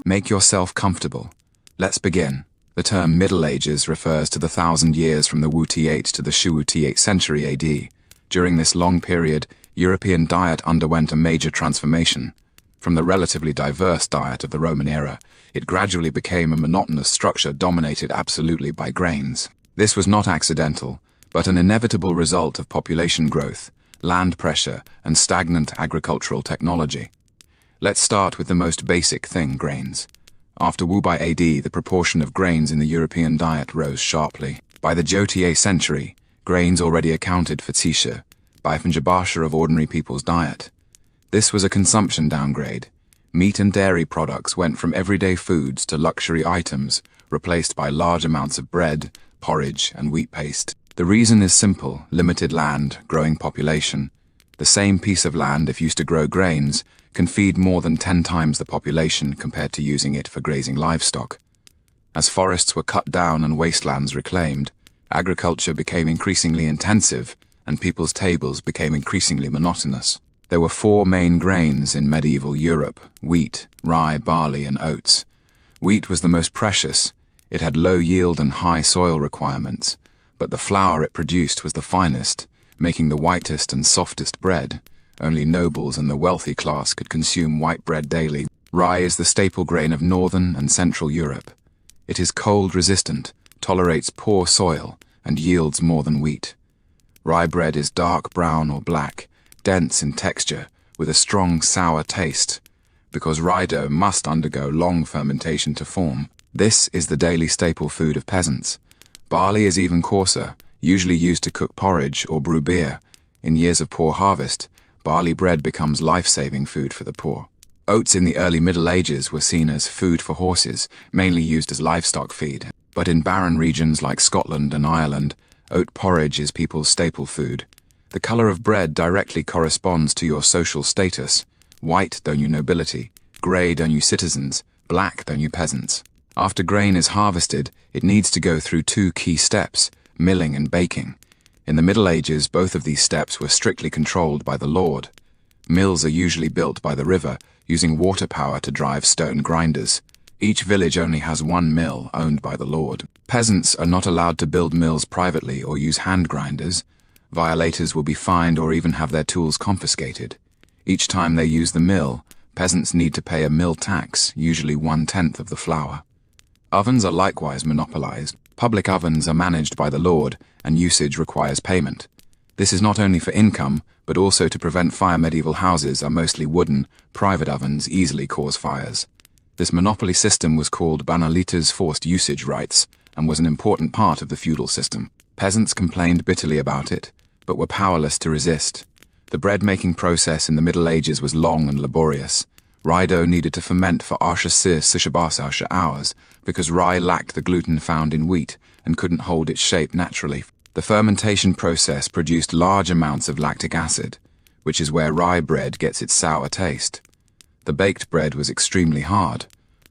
Make yourself comfortable. Let's begin. The term Middle Ages refers to the 1,000 years from the Wu T8 to the Shu T8 century AD. During this long period, European diet underwent a major transformation. From the relatively diverse diet of the Roman era, it gradually became a monotonous structure dominated absolutely by grains. This was not accidental, but an inevitable result of population growth, land pressure, and stagnant agricultural technology. Let's start with the most basic thing, grains. After Wu by AD, the proportion of grains in the European diet rose sharply. By the Zhou Ta century, grains already accounted for 5% of ordinary people's diet. This was a consumption downgrade. Meat and dairy products went from everyday foods to luxury items, replaced by large amounts of bread, porridge, and wheat paste. The reason is simple: limited land, growing population. The same piece of land, if used to grow grains, can feed more than 10 times the population compared to using it for grazing livestock. As forests were cut down and wastelands reclaimed, agriculture became increasingly intensive, and people's tables became increasingly monotonous. There were 4 main grains in medieval Europe: wheat, rye, barley, and oats. Wheat was the most precious. It had low yield and high soil requirements, but the flour it produced was the finest, making the whitest and softest bread. Only nobles and the wealthy class could consume white bread daily. Rye is the staple grain of northern and central Europe. It is cold-resistant, tolerates poor soil, and yields more than wheat. Rye bread is dark brown or black, dense in texture, with a strong sour taste, because rye dough must undergo long fermentation to form. This is the daily staple food of peasants. Barley is even coarser, usually used to cook porridge or brew beer. In years of poor harvest, barley bread becomes life-saving food for the poor. Oats in the early Middle Ages were seen as food for horses, mainly used as livestock feed. But in barren regions like Scotland and Ireland, oat porridge is people's staple food. The color of bread directly corresponds to your social status. White, don't you nobility; grey, don't you citizens; black, don't you peasants. After grain is harvested, it needs to go through 2 key steps: milling and baking. In the Middle Ages, both of these steps were strictly controlled by the lord. Mills are usually built by the river, using water power to drive stone grinders. Each village only has 1 mill, owned by the lord. Peasants are not allowed to build mills privately or use hand grinders. Violators will be fined or even have their tools confiscated. Each time they use the mill, peasants need to pay a mill tax, usually 1/10 of the flour. Ovens are likewise monopolized. Public ovens are managed by the lord, and usage requires payment. This is not only for income, but also to prevent fire. Medieval houses are mostly wooden. Private ovens easily cause fires. This monopoly system was called banalitas, forced usage rights, and was an important part of the feudal system. Peasants complained bitterly about it, but were powerless to resist. The bread-making process in the Middle Ages was long and laborious. Rye dough needed to ferment for hours, because rye lacked the gluten found in wheat and couldn't hold its shape naturally. The fermentation process produced large amounts of lactic acid, which is where rye bread gets its sour taste. The baked bread was extremely hard.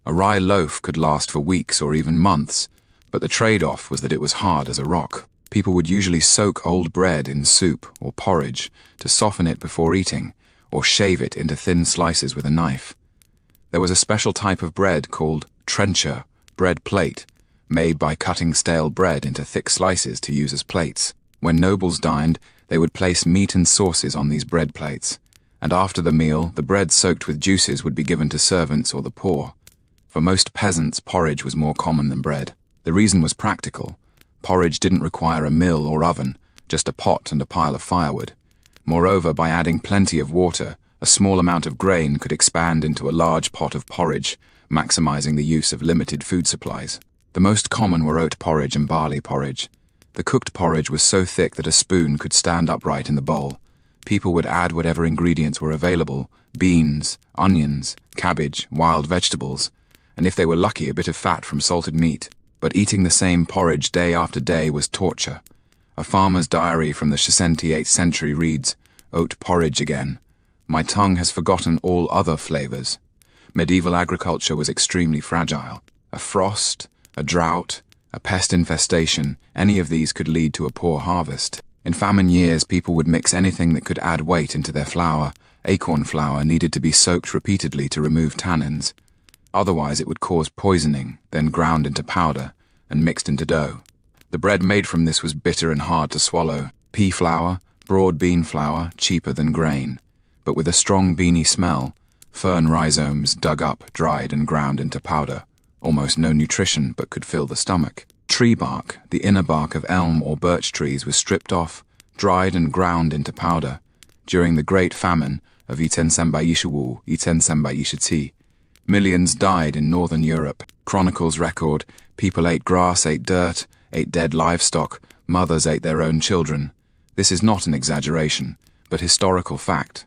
A rye loaf could last for weeks or even months, but the trade-off was that it was hard as a rock. People would usually soak old bread in soup or porridge to soften it before eating, or shave it into thin slices with a knife. There was a special type of bread called trencher, bread plate, made by cutting stale bread into thick slices to use as plates. When nobles dined, they would place meat and sauces on these bread plates, and after the meal, the bread soaked with juices would be given to servants or the poor. For most peasants, porridge was more common than bread. The reason was practical. Porridge didn't require a mill or oven, just a pot and a pile of firewood. Moreover, by adding plenty of water, a small amount of grain could expand into a large pot of porridge, maximizing the use of limited food supplies. The most common were oat porridge and barley porridge. The cooked porridge was so thick that a spoon could stand upright in the bowl. People would add whatever ingredients were available: beans, onions, cabbage, wild vegetables, and if they were lucky, a bit of fat from salted meat. But eating the same porridge day after day was torture. A farmer's diary from the 8th century reads, "Oat porridge again. My tongue has forgotten all other flavors." Medieval agriculture was extremely fragile. A frost, a drought, a pest infestation, any of these could lead to a poor harvest. In famine years, people would mix anything that could add weight into their flour. Acorn flour needed to be soaked repeatedly to remove tannins. Otherwise it would cause poisoning, then ground into powder and mixed into dough. The bread made from this was bitter and hard to swallow. Pea flour, broad bean flour, cheaper than grain, but with a strong beany smell. Fern rhizomes dug up, dried and ground into powder. Almost no nutrition, but could fill the stomach. Tree bark, the inner bark of elm or birch trees, was stripped off, dried and ground into powder. During the Great Famine of 1787, millions died in northern Europe. Chronicles record people ate grass, ate dirt, ate dead livestock, mothers ate their own children. This is not an exaggeration, but historical fact.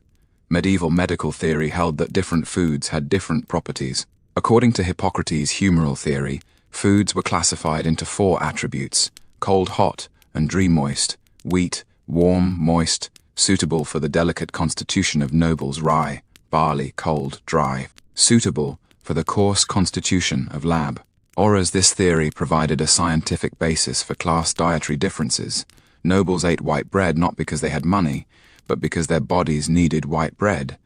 Medieval medical theory held that different foods had different properties. According to Hippocrates' humoral theory, foods were classified into 4 attributes: cold-hot and dry-moist, wheat, warm, moist, suitable for the delicate constitution of nobles, rye, barley, cold, dry, suitable for the coarse constitution of lab. Or as this theory provided a scientific basis for class dietary differences. Nobles ate white bread not because they had money, but because their bodies needed white bread.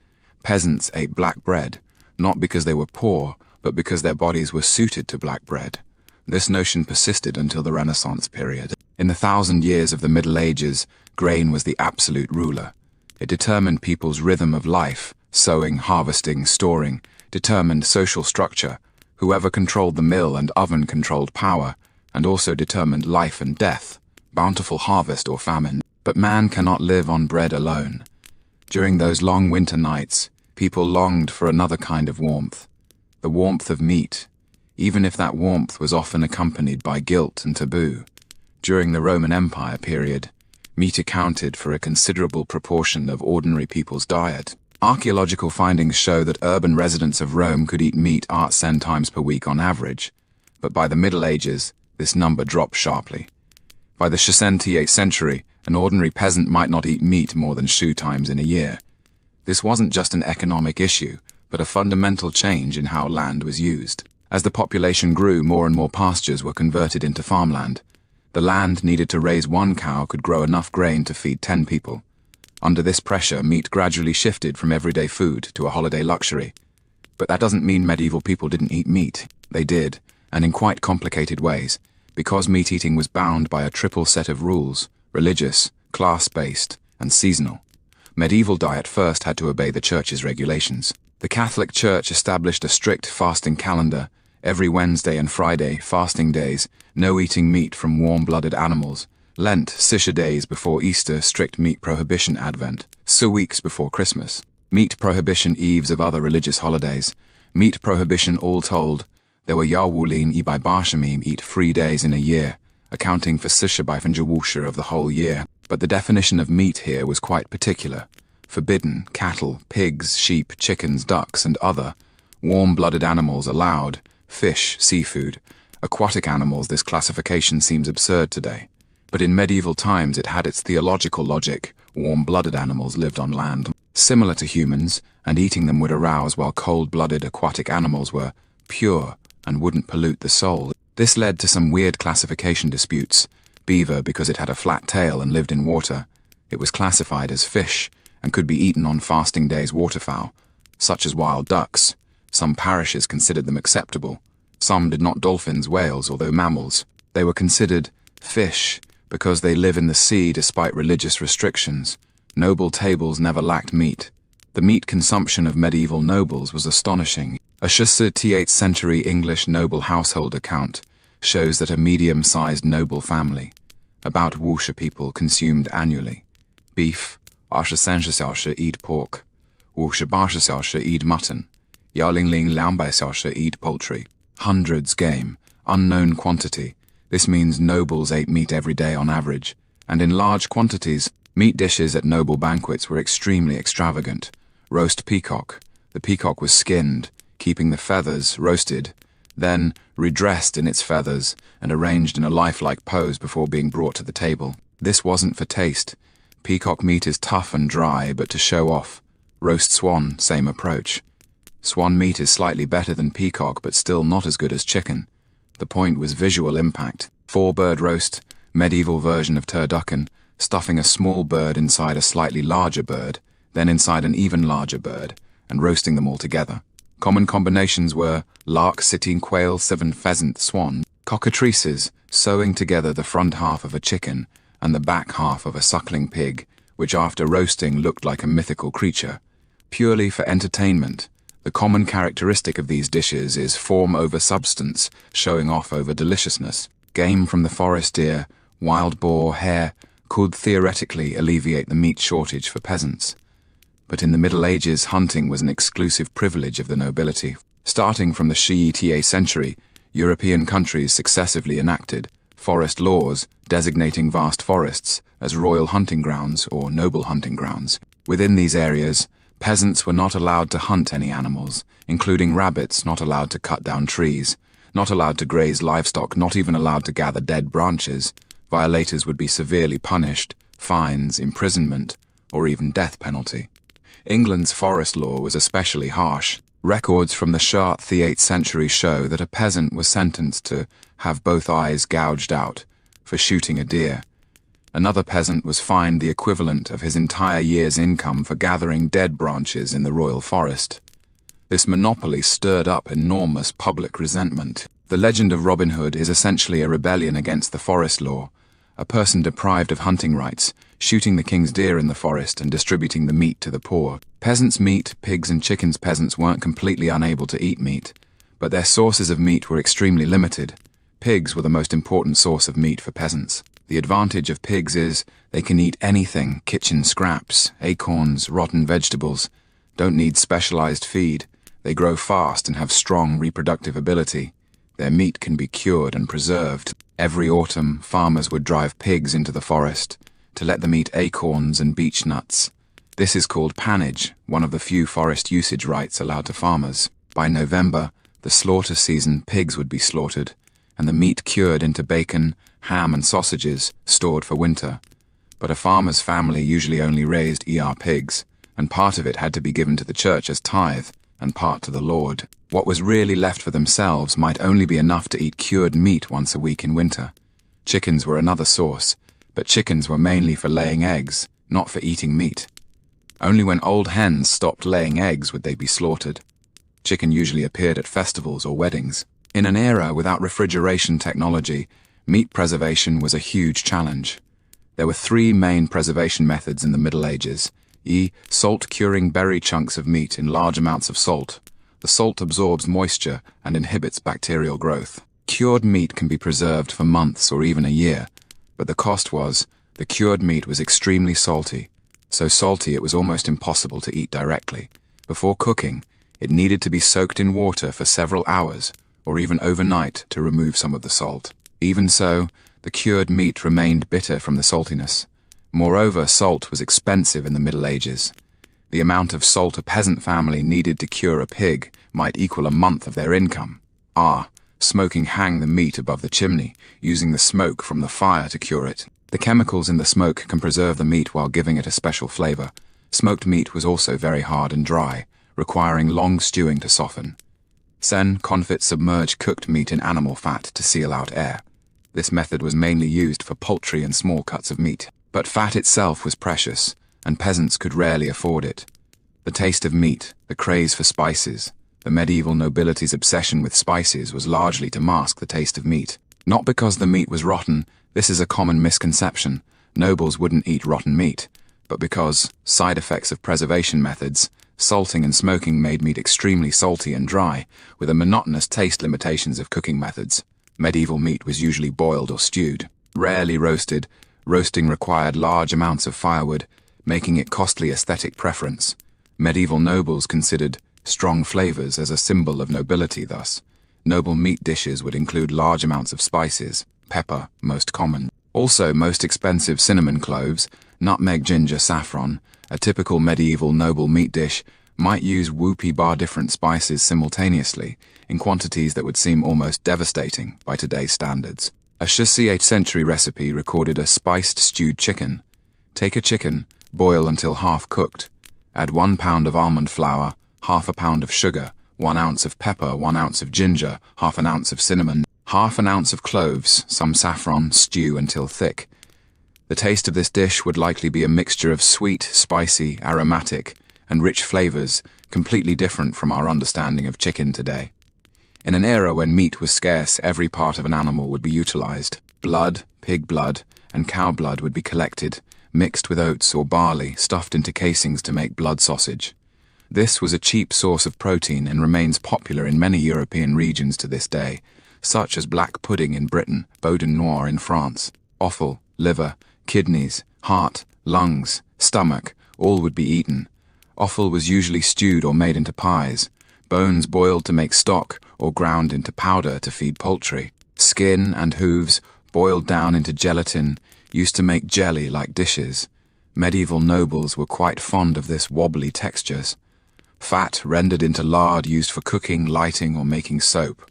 Peasants ate black bread, not because they were poor, but because their bodies were suited to black bread. This notion persisted until the Renaissance period. In the 1,000 years of the Middle Ages, grain was the absolute ruler. It determined people's rhythm of life, sowing, harvesting, storing, determined social structure. Whoever controlled the mill and oven controlled power, and also determined life and death, bountiful harvest or famine. But man cannot live on bread alone. During those long winter nights, people longed for another kind of warmth, the warmth of meat, even if that warmth was often accompanied by guilt and taboo. During the Roman Empire period, meat accounted for a considerable proportion of ordinary people's diet. Archaeological findings show that urban residents of Rome could eat meat 10 times per week on average, but by the Middle Ages, this number dropped sharply. By the 16th century, an ordinary peasant might not eat meat more than 2 times in a year. This wasn't just an economic issue, but a fundamental change in how land was used. As the population grew, more and more pastures were converted into farmland. The land needed to raise 1 cow could grow enough grain to feed 10 people. Under this pressure, meat gradually shifted from everyday food to a holiday luxury. But that doesn't mean medieval people didn't eat meat. They did, and in quite complicated ways, because meat eating was bound by a triple set of rules: religious, class-based, and seasonal. Medieval diet first had to obey the Church's regulations. The Catholic Church established a strict fasting calendar. Every Wednesday and Friday, fasting days, no eating meat from warm-blooded animals. Lent, 6 days before Easter, strict meat prohibition. Advent, 2 weeks before Christmas. Meat prohibition eves of other religious holidays. Meat prohibition all told, there were Yawulin I Bashamim eat 3 days in a year, accounting for 6 of the whole year. But the definition of meat here was quite particular. Forbidden, cattle, pigs, sheep, chickens, ducks, and other warm-blooded animals allowed, fish, seafood, aquatic animals. This classification seems absurd today. But in medieval times it had its theological logic. Warm-blooded animals lived on land, similar to humans, and eating them would arouse, while cold-blooded aquatic animals were pure and wouldn't pollute the soul. This led to some weird classification disputes. Beaver, because it had a flat tail and lived in water, it was classified as fish and could be eaten on fasting days. Waterfowl, such as wild ducks, some parishes considered them acceptable. Some did not. Dolphins, whales, although mammals. They were considered fish because they live in the sea despite religious restrictions. Noble tables never lacked meat. The meat consumption of medieval nobles was astonishing. A 8th century English noble household account shows that a medium-sized noble family, about Wuxia people, consumed annually beef, 20小时 eat pork, 58小时 eat mutton, 200小时 eat poultry. Hundreds game, unknown quantity. This means nobles ate meat every day on average, and in large quantities. Meat dishes at noble banquets were extremely extravagant. Roast peacock. The peacock was skinned, keeping the feathers roasted, then redressed in its feathers and arranged in a lifelike pose before being brought to the table. This wasn't for taste. Peacock meat is tough and dry, but to show off. Roast swan, same approach. Swan meat is slightly better than peacock, but still not as good as chicken. The point was visual impact. 4-bird roast, medieval version of turducken, stuffing a small bird inside a slightly larger bird, then inside an even larger bird, and roasting them all together. Common combinations were lark sitting quail, seven pheasant, swan, cockatrices, sewing together the front half of a chicken and the back half of a suckling pig, which after roasting looked like a mythical creature. Purely for entertainment, the common characteristic of these dishes is form over substance, showing off over deliciousness. Game from the forest, deer, wild boar, hare, could theoretically alleviate the meat shortage for peasants. But in the Middle Ages, hunting was an exclusive privilege of the nobility. Starting from the XVIII century, European countries successively enacted forest laws designating vast forests as royal hunting grounds or noble hunting grounds. Within these areas, peasants were not allowed to hunt any animals, including rabbits, not allowed to cut down trees, not allowed to graze livestock, not even allowed to gather dead branches. Violators would be severely punished, fines, imprisonment, or even death penalty. England's forest law was especially harsh. Records from the Shah the 8th century show that a peasant was sentenced to have both eyes gouged out for shooting a deer. Another peasant was fined the equivalent of his entire year's income for gathering dead branches in the royal forest. This monopoly stirred up enormous public resentment. The legend of Robin Hood is essentially a rebellion against the forest law, a person deprived of hunting rights, shooting the king's deer in the forest and distributing the meat to the poor. Peasants' meat, pigs and chickens. Peasants weren't completely unable to eat meat, but their sources of meat were extremely limited. Pigs were the most important source of meat for peasants. The advantage of pigs is they can eat anything: kitchen scraps, acorns, rotten vegetables. Don't need specialized feed. They grow fast and have strong reproductive ability. Their meat can be cured and preserved. Every autumn, farmers would drive pigs into the forest to let them eat acorns and beech nuts. This is called pannage, one of the few forest usage rights allowed to farmers. By November, the slaughter season, pigs would be slaughtered, and the meat cured into bacon, ham and sausages, stored for winter. But a farmer's family usually only raised pigs, and part of it had to be given to the church as tithe, and part to the Lord. What was really left for themselves might only be enough to eat cured meat once a week in winter. Chickens were another source, but chickens were mainly for laying eggs, not for eating meat. Only when old hens stopped laying eggs would they be slaughtered. Chicken usually appeared at festivals or weddings. In an era without refrigeration technology, meat preservation was a huge challenge. There were three main preservation methods in the Middle Ages. Salt curing: bury chunks of meat in large amounts of salt. The salt absorbs moisture and inhibits bacterial growth. Cured meat can be preserved for months or even a year, but the cost was, the cured meat was extremely salty. So salty it was almost impossible to eat directly. Before cooking, it needed to be soaked in water for several hours, or even overnight, to remove some of the salt. Even so, the cured meat remained bitter from the saltiness. Moreover, salt was expensive in the Middle Ages. The amount of salt a peasant family needed to cure a pig might equal a month of their income. Smoking: hang the meat above the chimney, using the smoke from the fire to cure it. The chemicals in the smoke can preserve the meat while giving it a special flavor. Smoked meat was also very hard and dry, requiring long stewing to soften. Confit: submerge cooked meat in animal fat to seal out air. This method was mainly used for poultry and small cuts of meat. But fat itself was precious, and peasants could rarely afford it. The taste of meat, the craze for spices, the medieval nobility's obsession with spices was largely to mask the taste of meat. Not because the meat was rotten, this is a common misconception. Nobles wouldn't eat rotten meat, but because side effects of preservation methods, salting and smoking made meat extremely salty and dry, with the monotonous taste limitations of cooking methods. Medieval meat was usually boiled or stewed, rarely roasted. Roasting required large amounts of firewood, making it costly aesthetic preference. Medieval nobles considered strong flavors as a symbol of nobility. Thus, noble meat dishes would include large amounts of spices, pepper, most common. Also, most expensive: cinnamon, cloves, nutmeg, ginger, saffron. A typical medieval noble meat dish might use different spices simultaneously, in quantities that would seem almost devastating by today's standards. A XVIII century recipe recorded a spiced stewed chicken. Take a chicken, boil until half cooked. Add 1 pound of almond flour, half a pound of sugar, 1 ounce of pepper, 1 ounce of ginger, half an ounce of cinnamon, half an ounce of cloves, some saffron. Stew until thick. The taste of this dish would likely be a mixture of sweet, spicy, aromatic, and rich flavors, completely different from our understanding of chicken today. In an era when meat was scarce, every part of an animal would be utilized. Blood, pig blood, and cow blood would be collected, mixed with oats or barley, stuffed into casings to make blood sausage. This was a cheap source of protein and remains popular in many European regions to this day, such as black pudding in Britain, boudin noir in France. Offal, liver, kidneys, heart, lungs, stomach, all would be eaten. Offal was usually stewed or made into pies, bones boiled to make stock or ground into powder to feed poultry. Skin and hooves, boiled down into gelatin, used to make jelly-like dishes. Medieval nobles were quite fond of this wobbly textures. Fat rendered into lard used for cooking, lighting, or making soap.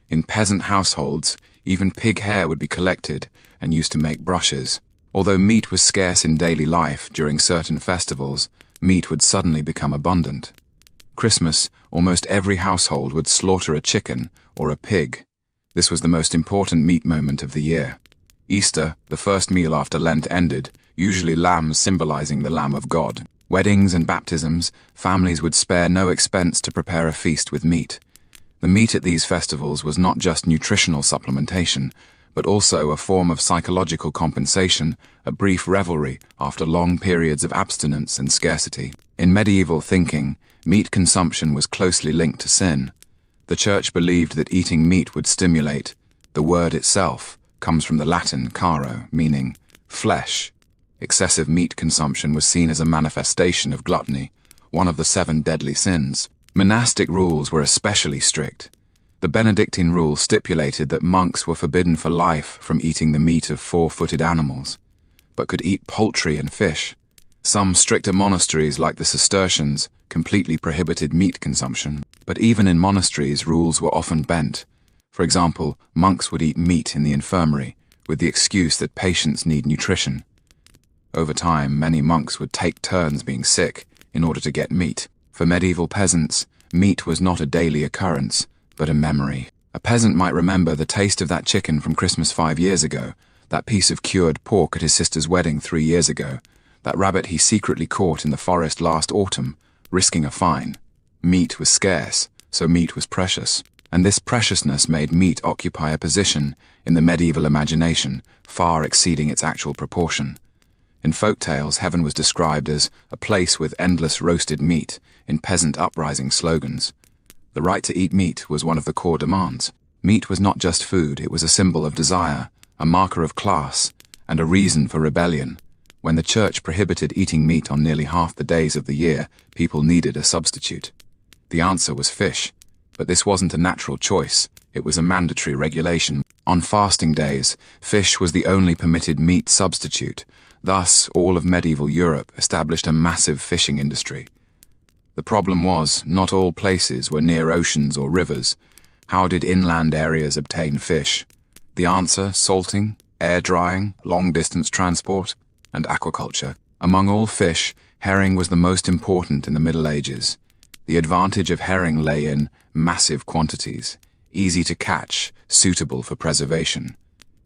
In peasant households, even pig hair would be collected and used to make brushes. Although meat was scarce in daily life, during certain festivals, meat would suddenly become abundant. Christmas, almost every household would slaughter a chicken or a pig. This was the most important meat moment of the year. Easter, the first meal after Lent ended, usually lambs symbolizing the Lamb of God. Weddings and baptisms, families would spare no expense to prepare a feast with meat. The meat at these festivals was not just nutritional supplementation, but also a form of psychological compensation, a brief revelry after long periods of abstinence and scarcity. In medieval thinking, meat consumption was closely linked to sin. The Church believed that eating meat would stimulate. The word itself comes from the Latin caro, meaning flesh. Excessive meat consumption was seen as a manifestation of gluttony, one of the 7 deadly sins. Monastic rules were especially strict. The Benedictine rule stipulated that monks were forbidden for life from eating the meat of 4-footed animals, but could eat poultry and fish. Some stricter monasteries, like the Cistercians, completely prohibited meat consumption. But even in monasteries, rules were often bent. For example, monks would eat meat in the infirmary, with the excuse that patients need nutrition. Over time, many monks would take turns being sick in order to get meat. For medieval peasants, meat was not a daily occurrence, but a memory. A peasant might remember the taste of that chicken from Christmas 5 years ago, that piece of cured pork at his sister's wedding 3 years ago, that rabbit he secretly caught in the forest last autumn, risking a fine. Meat was scarce, so meat was precious, and this preciousness made meat occupy a position in the medieval imagination far exceeding its actual proportion. In folk tales, heaven was described as a place with endless roasted meat in peasant uprising slogans. The right to eat meat was one of the core demands. Meat was not just food, it was a symbol of desire, a marker of class, and a reason for rebellion. When the Church prohibited eating meat on nearly half the days of the year, people needed a substitute. The answer was fish, but this wasn't a natural choice, it was a mandatory regulation. On fasting days, fish was the only permitted meat substitute. Thus, all of medieval Europe established a massive fishing industry. The problem was, not all places were near oceans or rivers. How did inland areas obtain fish? The answer: salting, air drying, long-distance transport, and aquaculture. Among all fish, herring was the most important in the Middle Ages. The advantage of herring lay in massive quantities, easy to catch, suitable for preservation.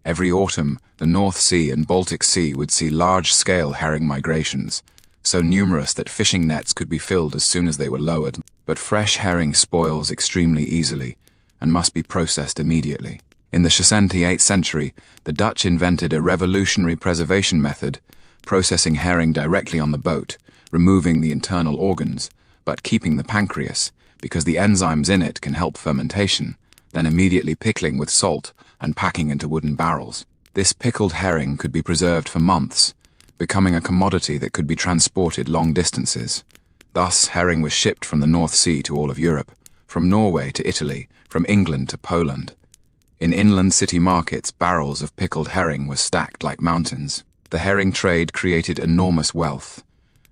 Every autumn, the North Sea and Baltic Sea would see large-scale herring migrations, so numerous that fishing nets could be filled as soon as they were lowered. But fresh herring spoils extremely easily and must be processed immediately. In the 8th century, the Dutch invented a revolutionary preservation method, processing herring directly on the boat, removing the internal organs, but keeping the pancreas, because the enzymes in it can help fermentation, then immediately pickling with salt and packing into wooden barrels. This pickled herring could be preserved for months, becoming a commodity that could be transported long distances. Thus, herring was shipped from the North Sea to all of Europe, from Norway to Italy, from England to Poland. In inland city markets, barrels of pickled herring were stacked like mountains. The herring trade created enormous wealth.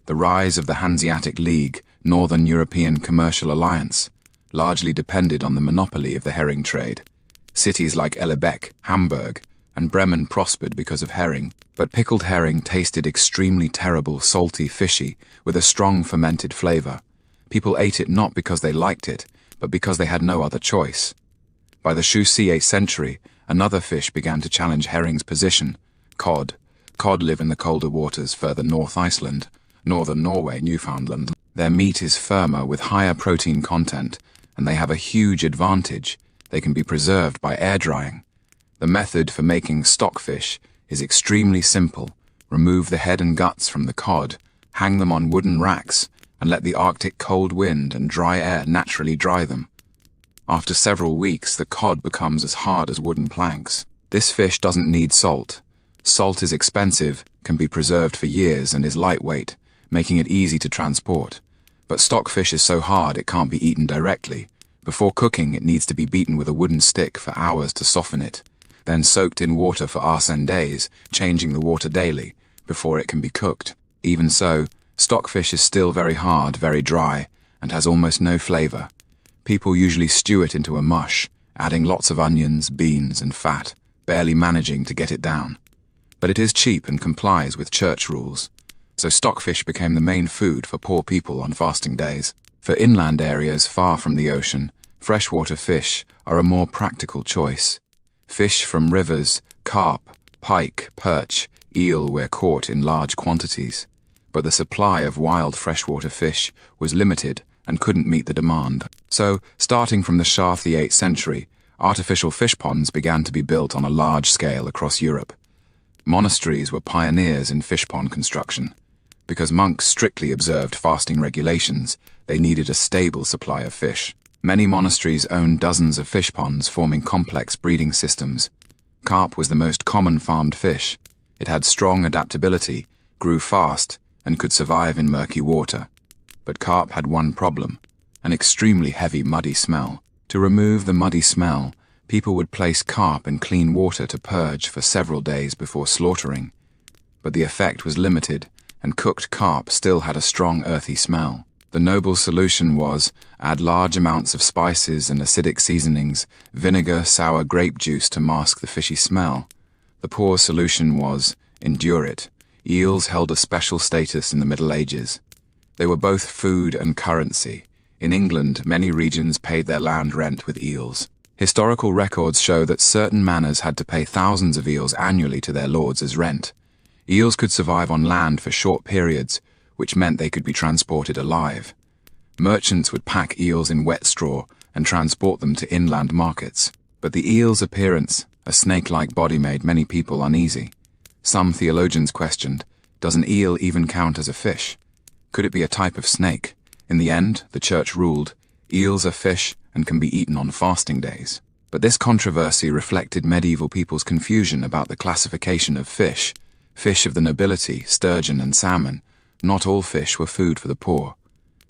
The rise of the Hanseatic League, Northern European Commercial Alliance, largely depended on the monopoly of the herring trade. Cities like Ellebeck, Hamburg, and Bremen prospered because of herring, but pickled herring tasted extremely terrible, salty, fishy, with a strong fermented flavor. People ate it not because they liked it, but because they had no other choice. By the 8th century, another fish began to challenge herring's position: cod. Cod live in the colder waters further north Iceland, northern Norway, Newfoundland. Their meat is firmer with higher protein content, and they have a huge advantage. They can be preserved by air drying. The method for making stockfish is extremely simple. Remove the head and guts from the cod, hang them on wooden racks, and let the Arctic cold wind and dry air naturally dry them. After several weeks, the cod becomes as hard as wooden planks. This fish doesn't need salt. Salt is expensive, can be preserved for years, and is lightweight, making it easy to transport. But stockfish is so hard it can't be eaten directly. Before cooking, it needs to be beaten with a wooden stick for hours to soften it, then soaked in water for hours and days, changing the water daily, before it can be cooked. Even so, stockfish is still very hard, very dry, and has almost no flavor. People usually stew it into a mush, adding lots of onions, beans, and fat, barely managing to get it down. But it is cheap and complies with church rules. So stockfish became the main food for poor people on fasting days. For inland areas far from the ocean, freshwater fish are a more practical choice. Fish from rivers, carp, pike, perch, eel were caught in large quantities. But the supply of wild freshwater fish was limited and couldn't meet the demand. So, starting from the shaft the 8th century, artificial fish ponds began to be built on a large scale across Europe. Monasteries were pioneers in fish pond construction. Because monks strictly observed fasting regulations, they needed a stable supply of fish. Many monasteries owned dozens of fish ponds, forming complex breeding systems. Carp was the most common farmed fish. It had strong adaptability, grew fast, and could survive in murky water. But carp had one problem: an extremely heavy, muddy smell. To remove the muddy smell, people would place carp in clean water to purge for several days before slaughtering. But the effect was limited, and cooked carp still had a strong earthy smell. The noble solution was add large amounts of spices and acidic seasonings, vinegar, sour grape juice to mask the fishy smell. The poor solution was endure it. Eels held a special status in the Middle Ages. They were both food and currency. In England, many regions paid their land rent with eels. Historical records show that certain manors had to pay thousands of eels annually to their lords as rent. Eels could survive on land for short periods, which meant they could be transported alive. Merchants would pack eels in wet straw and transport them to inland markets. But the eel's appearance, a snake-like body, made many people uneasy. Some theologians questioned, does an eel even count as a fish? Could it be a type of snake? In the end, the church ruled, eels are fish and can be eaten on fasting days. But this controversy reflected medieval people's confusion about the classification of fish. Fish of the nobility, sturgeon and salmon. Not all fish were food for the poor.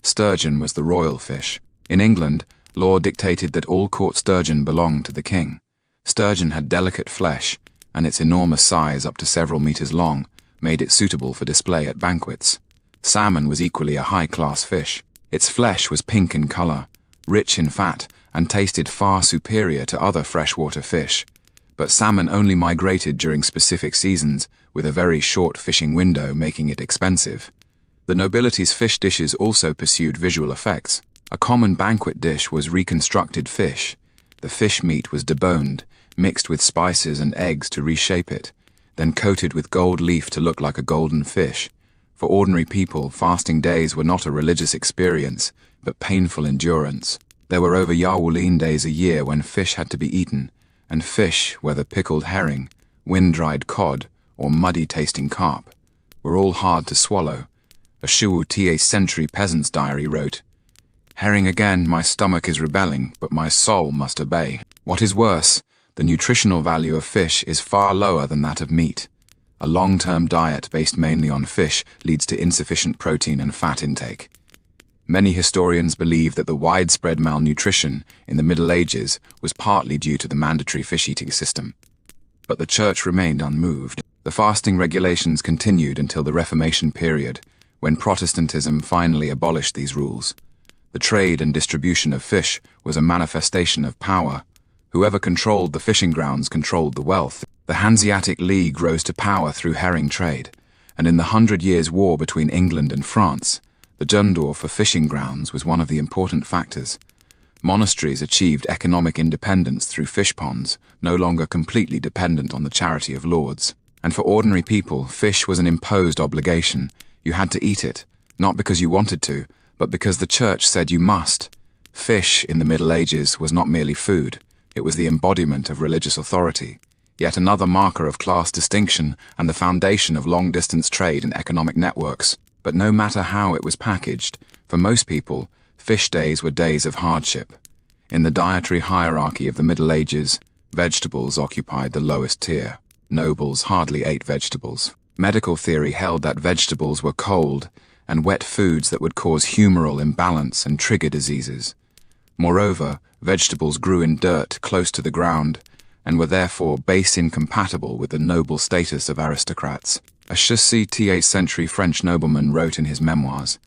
Sturgeon was the royal fish. In England, law dictated that all caught sturgeon belonged to the king. Sturgeon had delicate flesh, and its enormous size, up to several meters long, made it suitable for display at banquets. Salmon was equally a high-class fish. Its flesh was pink in color, rich in fat, and tasted far superior to other freshwater fish. But salmon only migrated during specific seasons, with a very short fishing window, making it expensive. The nobility's fish dishes also pursued visual effects. A common banquet dish was reconstructed fish. The fish meat was deboned, mixed with spices and eggs to reshape it, then coated with gold leaf to look like a golden fish. For ordinary people, fasting days were not a religious experience, but painful endurance. There were over Yarwuleen days a year when fish had to be eaten, and fish, whether pickled herring, wind-dried cod, or muddy-tasting carp, were all hard to swallow. A Shuwu century peasant's diary wrote, "Herring again, my stomach is rebelling, but my soul must obey." What is worse, the nutritional value of fish is far lower than that of meat. A long-term diet based mainly on fish leads to insufficient protein and fat intake. Many historians believe that the widespread malnutrition in the Middle Ages was partly due to the mandatory fish-eating system. But the church remained unmoved. The fasting regulations continued until the Reformation period, when Protestantism finally abolished these rules. The trade and distribution of fish was a manifestation of power. Whoever controlled the fishing grounds controlled the wealth. The Hanseatic League rose to power through herring trade, and in the 100 Years' War between England and France, the Jundor for fishing grounds was one of the important factors. Monasteries achieved economic independence through fish ponds, no longer completely dependent on the charity of lords. And for ordinary people, fish was an imposed obligation. You had to eat it, not because you wanted to, but because the church said you must. Fish in the Middle Ages was not merely food, it was the embodiment of religious authority, yet another marker of class distinction and the foundation of long-distance trade and economic networks. But no matter how it was packaged, for most people, fish days were days of hardship. In the dietary hierarchy of the Middle Ages, vegetables occupied the lowest tier. Nobles hardly ate vegetables. Medical theory held that vegetables were cold and wet foods that would cause humoral imbalance and trigger diseases. Moreover, vegetables grew in dirt close to the ground and were therefore base incompatible with the noble status of aristocrats. A 8th century French nobleman wrote in his memoirs,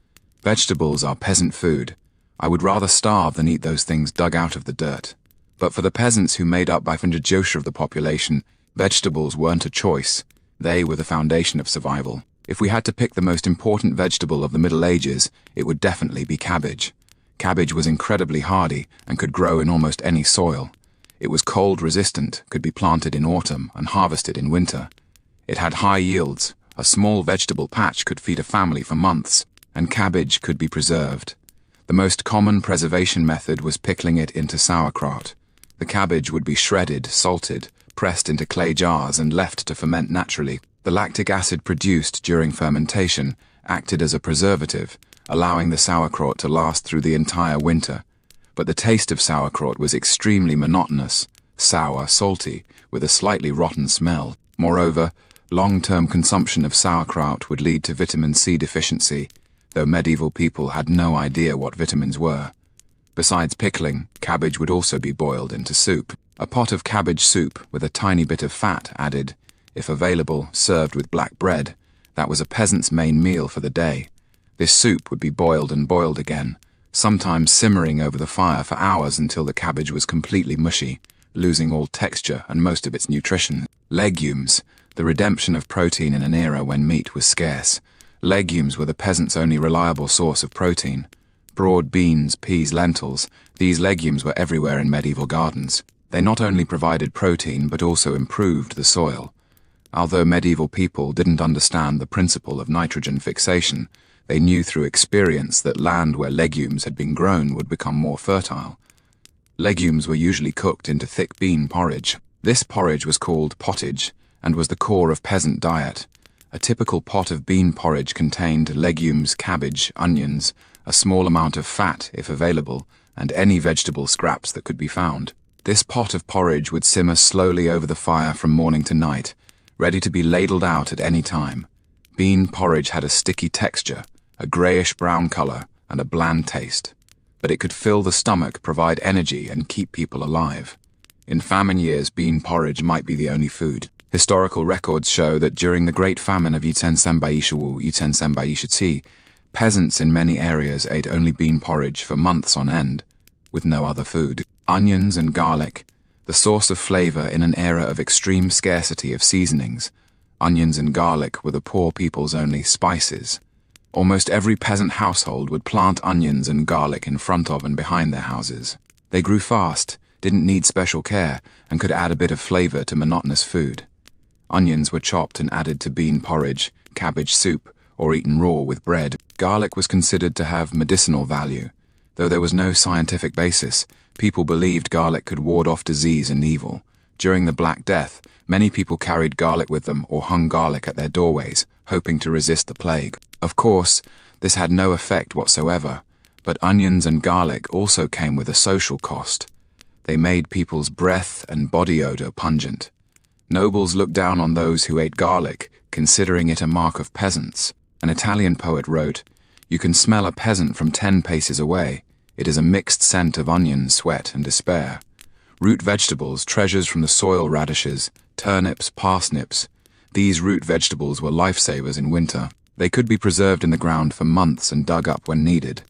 "Vegetables are peasant food. I would rather starve than eat those things dug out of the dirt." But for the peasants who made up by 50% of the population, vegetables weren't a choice. They were the foundation of survival. If we had to pick the most important vegetable of the Middle Ages, it would definitely be cabbage. Cabbage was incredibly hardy and could grow in almost any soil. It was cold-resistant, could be planted in autumn and harvested in winter. It had high yields. A small vegetable patch could feed a family for months, and cabbage could be preserved. The most common preservation method was pickling it into sauerkraut. The cabbage would be shredded, salted, pressed into clay jars and left to ferment naturally. The lactic acid produced during fermentation acted as a preservative, allowing the sauerkraut to last through the entire winter. But the taste of sauerkraut was extremely monotonous, sour, salty, with a slightly rotten smell. Moreover, long-term consumption of sauerkraut would lead to vitamin C deficiency, though medieval people had no idea what vitamins were. Besides pickling, cabbage would also be boiled into soup. A pot of cabbage soup with a tiny bit of fat added, if available, served with black bread. That was a peasant's main meal for the day. This soup would be boiled and boiled again, sometimes simmering over the fire for hours until the cabbage was completely mushy, losing all texture and most of its nutrition. Legumes, the redemption of protein in an era when meat was scarce. Legumes were the peasant's only reliable source of protein. Broad beans, peas, lentils, these legumes were everywhere in medieval gardens. They not only provided protein but also improved the soil. Although medieval people didn't understand the principle of nitrogen fixation, they knew through experience that land where legumes had been grown would become more fertile. Legumes were usually cooked into thick bean porridge. This porridge was called pottage and was the core of peasant diet. A typical pot of bean porridge contained legumes, cabbage, onions, a small amount of fat if available, and any vegetable scraps that could be found. This pot of porridge would simmer slowly over the fire from morning to night, ready to be ladled out at any time. Bean porridge had a sticky texture, a grayish-brown color, and a bland taste. But it could fill the stomach, provide energy, and keep people alive. In famine years, bean porridge might be the only food. Historical records show that during the Great Famine of 1870, peasants in many areas ate only bean porridge for months on end, with no other food. Onions and garlic, the source of flavor in an era of extreme scarcity of seasonings. Onions and garlic were the poor people's only spices. Almost every peasant household would plant onions and garlic in front of and behind their houses. They grew fast, didn't need special care, and could add a bit of flavor to monotonous food. Onions were chopped and added to bean porridge, cabbage soup, or eaten raw with bread. Garlic was considered to have medicinal value. Though there was no scientific basis, people believed garlic could ward off disease and evil. During the Black Death, many people carried garlic with them or hung garlic at their doorways, hoping to resist the plague. Of course, this had no effect whatsoever, but onions and garlic also came with a social cost. They made people's breath and body odor pungent. Nobles looked down on those who ate garlic, considering it a mark of peasants. An Italian poet wrote, "You can smell a peasant from 10 paces away. It is a mixed scent of onion, sweat, and despair." Root vegetables, treasures from the soil, radishes, turnips, parsnips. These root vegetables were lifesavers in winter. They could be preserved in the ground for months and dug up when needed.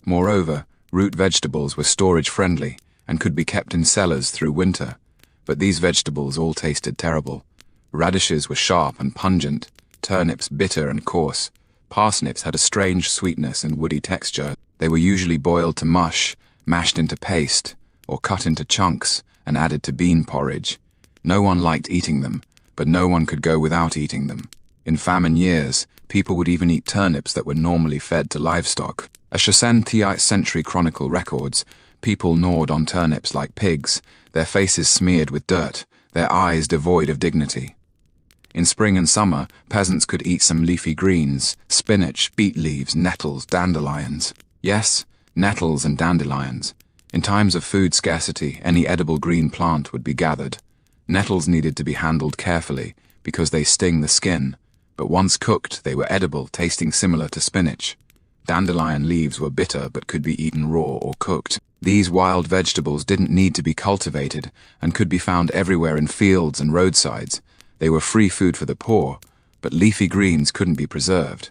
Moreover, root vegetables were storage-friendly and could be kept in cellars through winter. But these vegetables all tasted terrible. Radishes were sharp and pungent, turnips bitter and coarse. Parsnips had a strange sweetness and woody texture. They were usually boiled to mush, mashed into paste, or cut into chunks and added to bean porridge. No one liked eating them, but no one could go without eating them. In famine years, people would even eat turnips that were normally fed to livestock. As Shosenthiite century chronicle records, people gnawed on turnips like pigs, their faces smeared with dirt, their eyes devoid of dignity. In spring and summer, peasants could eat some leafy greens, spinach, beet leaves, nettles, dandelions. Yes, nettles and dandelions. In times of food scarcity, any edible green plant would be gathered. Nettles needed to be handled carefully, because they sting the skin, but once cooked, they were edible, tasting similar to spinach. Dandelion leaves were bitter but could be eaten raw or cooked. These wild vegetables didn't need to be cultivated and could be found everywhere in fields and roadsides. They were free food for the poor, but leafy greens couldn't be preserved.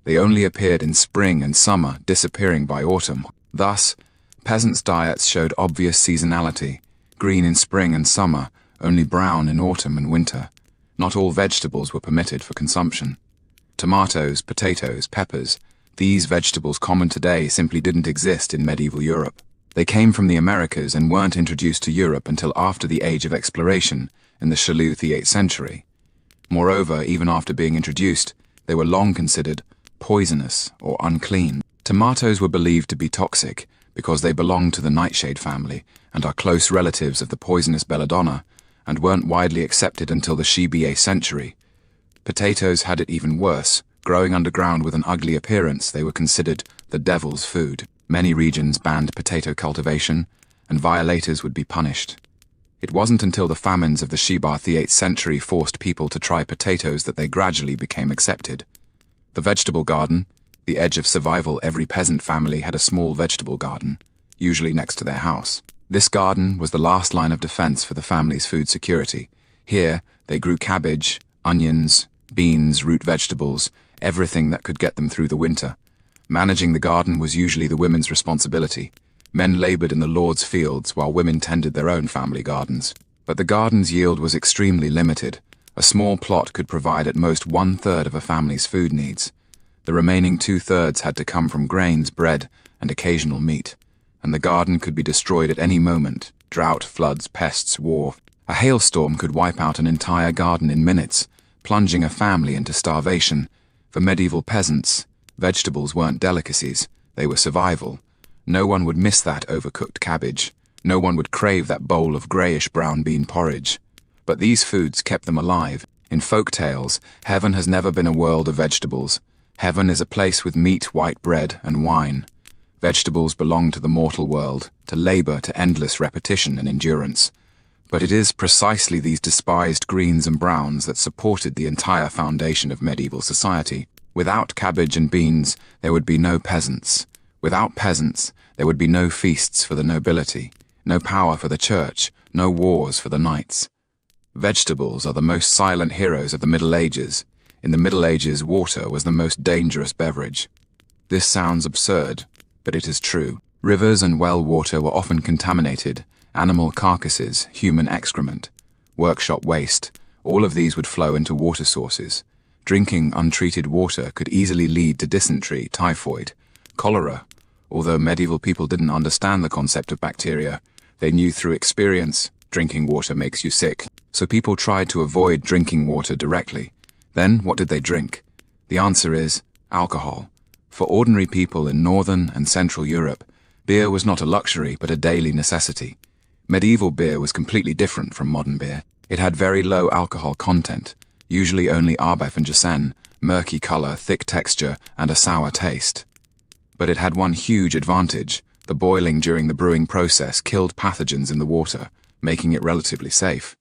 They only appeared in spring and summer, disappearing by autumn. Thus, peasants' diets showed obvious seasonality: green in spring and summer, only brown in autumn and winter. Not all vegetables were permitted for consumption. Tomatoes, potatoes, peppers, these vegetables common today simply didn't exist in medieval Europe. They came from the Americas and weren't introduced to Europe until after the Age of Exploration, in the the 8th century. Moreover, even after being introduced, they were long considered poisonous or unclean. Tomatoes were believed to be toxic because they belonged to the nightshade family and are close relatives of the poisonous belladonna, and weren't widely accepted until the 8th century. Potatoes had it even worse. Growing underground with an ugly appearance, they were considered the devil's food. Many regions banned potato cultivation, and violators would be punished. It wasn't until the famines of the 8th century forced people to try potatoes that they gradually became accepted. The vegetable garden, the edge of survival. Every peasant family had a small vegetable garden, usually next to their house. This garden was the last line of defense for the family's food security. Here, they grew cabbage, onions, beans, root vegetables, everything that could get them through the winter. Managing the garden was usually the women's responsibility. Men labored in the lord's fields while women tended their own family gardens. But the garden's yield was extremely limited. A small plot could provide at most 1/3 of a family's food needs. The remaining 2/3 had to come from grains, bread, and occasional meat. And the garden could be destroyed at any moment: drought, floods, pests, war. A hailstorm could wipe out an entire garden in minutes, plunging a family into starvation. For medieval peasants, vegetables weren't delicacies, they were survival. No one would miss that overcooked cabbage. No one would crave that bowl of greyish-brown bean porridge. But these foods kept them alive. In folk tales, heaven has never been a world of vegetables. Heaven is a place with meat, white bread, and wine. Vegetables belong to the mortal world, to labour, to endless repetition and endurance. But it is precisely these despised greens and browns that supported the entire foundation of medieval society. Without cabbage and beans, there would be no peasants. Without peasants, there would be no feasts for the nobility, no power for the church, no wars for the knights. Vegetables are the most silent heroes of the Middle Ages. In the Middle Ages, water was the most dangerous beverage. This sounds absurd, but it is true. Rivers and well water were often contaminated. Animal carcasses, human excrement, workshop waste, all of these would flow into water sources. Drinking untreated water could easily lead to dysentery, typhoid, cholera. Although medieval people didn't understand the concept of bacteria, they knew through experience drinking water makes you sick. So people tried to avoid drinking water directly. Then what did they drink? The answer is alcohol. For ordinary people in Northern and Central Europe, beer was not a luxury but a daily necessity. Medieval beer was completely different from modern beer. It had very low alcohol content, usually only Arbeifen, murky color, thick texture, and a sour taste. But it had one huge advantage: the boiling during the brewing process killed pathogens in the water, making it relatively safe.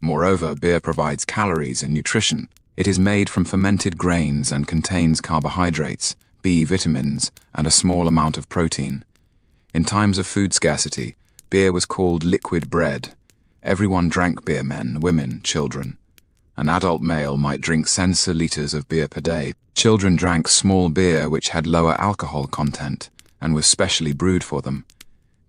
Moreover, beer provides calories and nutrition. It is made from fermented grains and contains carbohydrates, B vitamins, and a small amount of protein. In times of food scarcity, beer was called liquid bread. Everyone drank beer: men, women, children. An adult male might drink centiliters of beer per day. Children drank small beer which had lower alcohol content and was specially brewed for them.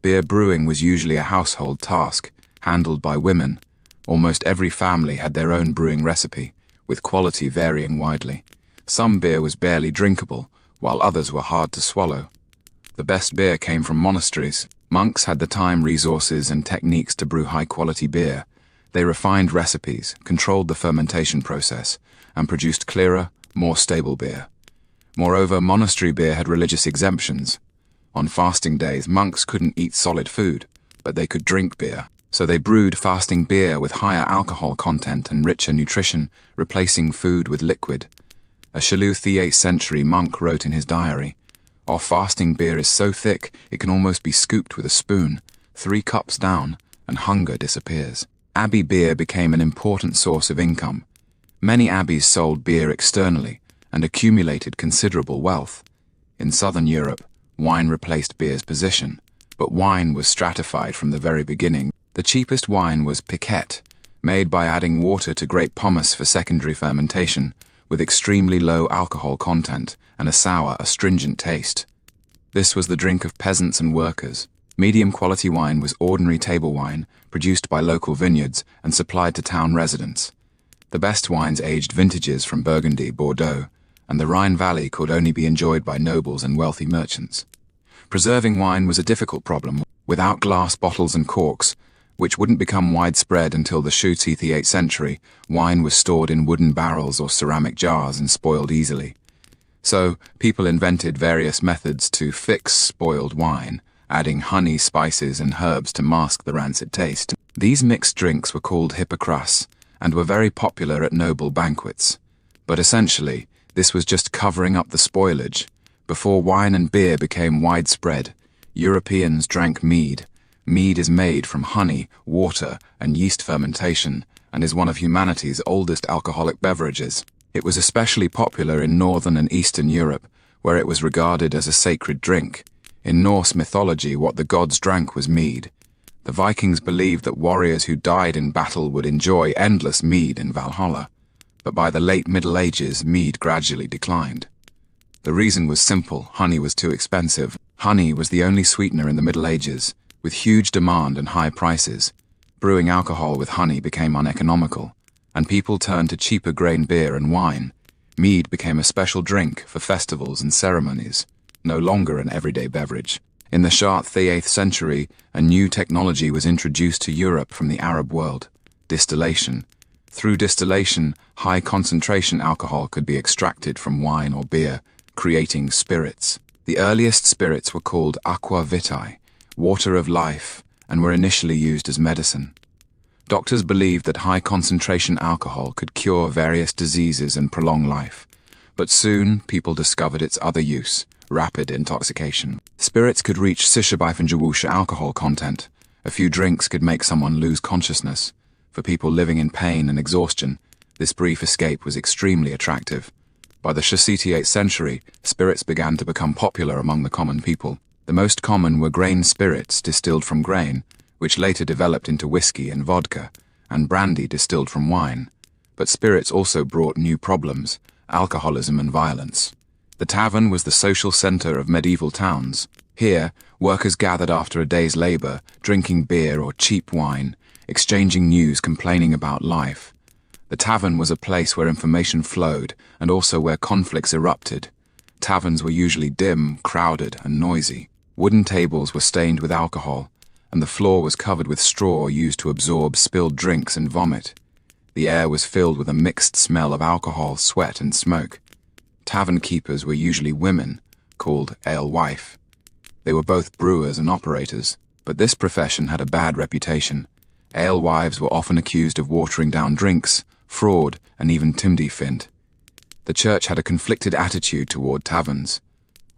Beer brewing was usually a household task, handled by women. Almost every family had their own brewing recipe, with quality varying widely. Some beer was barely drinkable, while others were hard to swallow. The best beer came from monasteries. Monks had the time, resources, and techniques to brew high-quality beer. They refined recipes, controlled the fermentation process, and produced clearer, more stable beer. Moreover, monastery beer had religious exemptions. On fasting days, monks couldn't eat solid food, but they could drink beer. So they brewed fasting beer with higher alcohol content and richer nutrition, replacing food with liquid. A Shalu the 8th century monk wrote in his diary, "Our fasting beer is so thick it can almost be scooped with a spoon, 3 cups down, and hunger disappears." Abbey beer became an important source of income. Many abbeys sold beer externally and accumulated considerable wealth. In southern Europe, wine replaced beer's position, but wine was stratified from the very beginning. The cheapest wine was piquette, made by adding water to grape pomace for secondary fermentation, with extremely low alcohol content and a sour, astringent taste. This was the drink of peasants and workers. Medium-quality wine was ordinary table wine, produced by local vineyards and supplied to town residents. The best wines aged vintages from Burgundy, Bordeaux, and the Rhine Valley could only be enjoyed by nobles and wealthy merchants. Preserving wine was a difficult problem. Without glass bottles and corks, which wouldn't become widespread until the Shu-ti the 8th century, wine was stored in wooden barrels or ceramic jars and spoiled easily. So, people invented various methods to fix spoiled wine, adding honey, spices, and herbs to mask the rancid taste. These mixed drinks were called hippocras, and were very popular at noble banquets. But essentially, this was just covering up the spoilage. Before wine and beer became widespread, Europeans drank mead. Mead is made from honey, water, and yeast fermentation, and is one of humanity's oldest alcoholic beverages. It was especially popular in Northern and Eastern Europe, where it was regarded as a sacred drink. In Norse mythology, what the gods drank was mead. The Vikings believed that warriors who died in battle would enjoy endless mead in Valhalla, but by the late Middle Ages, mead gradually declined. The reason was simple: honey was too expensive. Honey was the only sweetener in the Middle Ages, with huge demand and high prices. Brewing alcohol with honey became uneconomical, and people turned to cheaper grain beer and wine. Mead became a special drink for festivals and ceremonies, no longer an everyday beverage. In the Shah the 8th century, a new technology was introduced to Europe from the Arab world: distillation. Through distillation, high-concentration alcohol could be extracted from wine or beer, creating spirits. The earliest spirits were called aqua vitae, water of life, and were initially used as medicine. Doctors believed that high-concentration alcohol could cure various diseases and prolong life, but soon people discovered its other use: rapid intoxication. Spirits could reach sishabifanjawusha alcohol content. A few drinks could make someone lose consciousness. For people living in pain and exhaustion, this brief escape was extremely attractive. By the Shu-ti 8th century, spirits began to become popular among the common people. The most common were grain spirits distilled from grain, which later developed into whiskey and vodka, and brandy distilled from wine. But spirits also brought new problems: alcoholism and violence. The tavern was the social center of medieval towns. Here, workers gathered after a day's labor, drinking beer or cheap wine, exchanging news, complaining about life. The tavern was a place where information flowed, and also where conflicts erupted. Taverns were usually dim, crowded, and noisy. Wooden tables were stained with alcohol, and the floor was covered with straw used to absorb spilled drinks and vomit. The air was filled with a mixed smell of alcohol, sweat, and smoke. Tavern keepers were usually women, called alewife. They were both brewers and operators, but this profession had a bad reputation. Alewives were often accused of watering down drinks, fraud, and even timdy-fint. The church had a conflicted attitude toward taverns.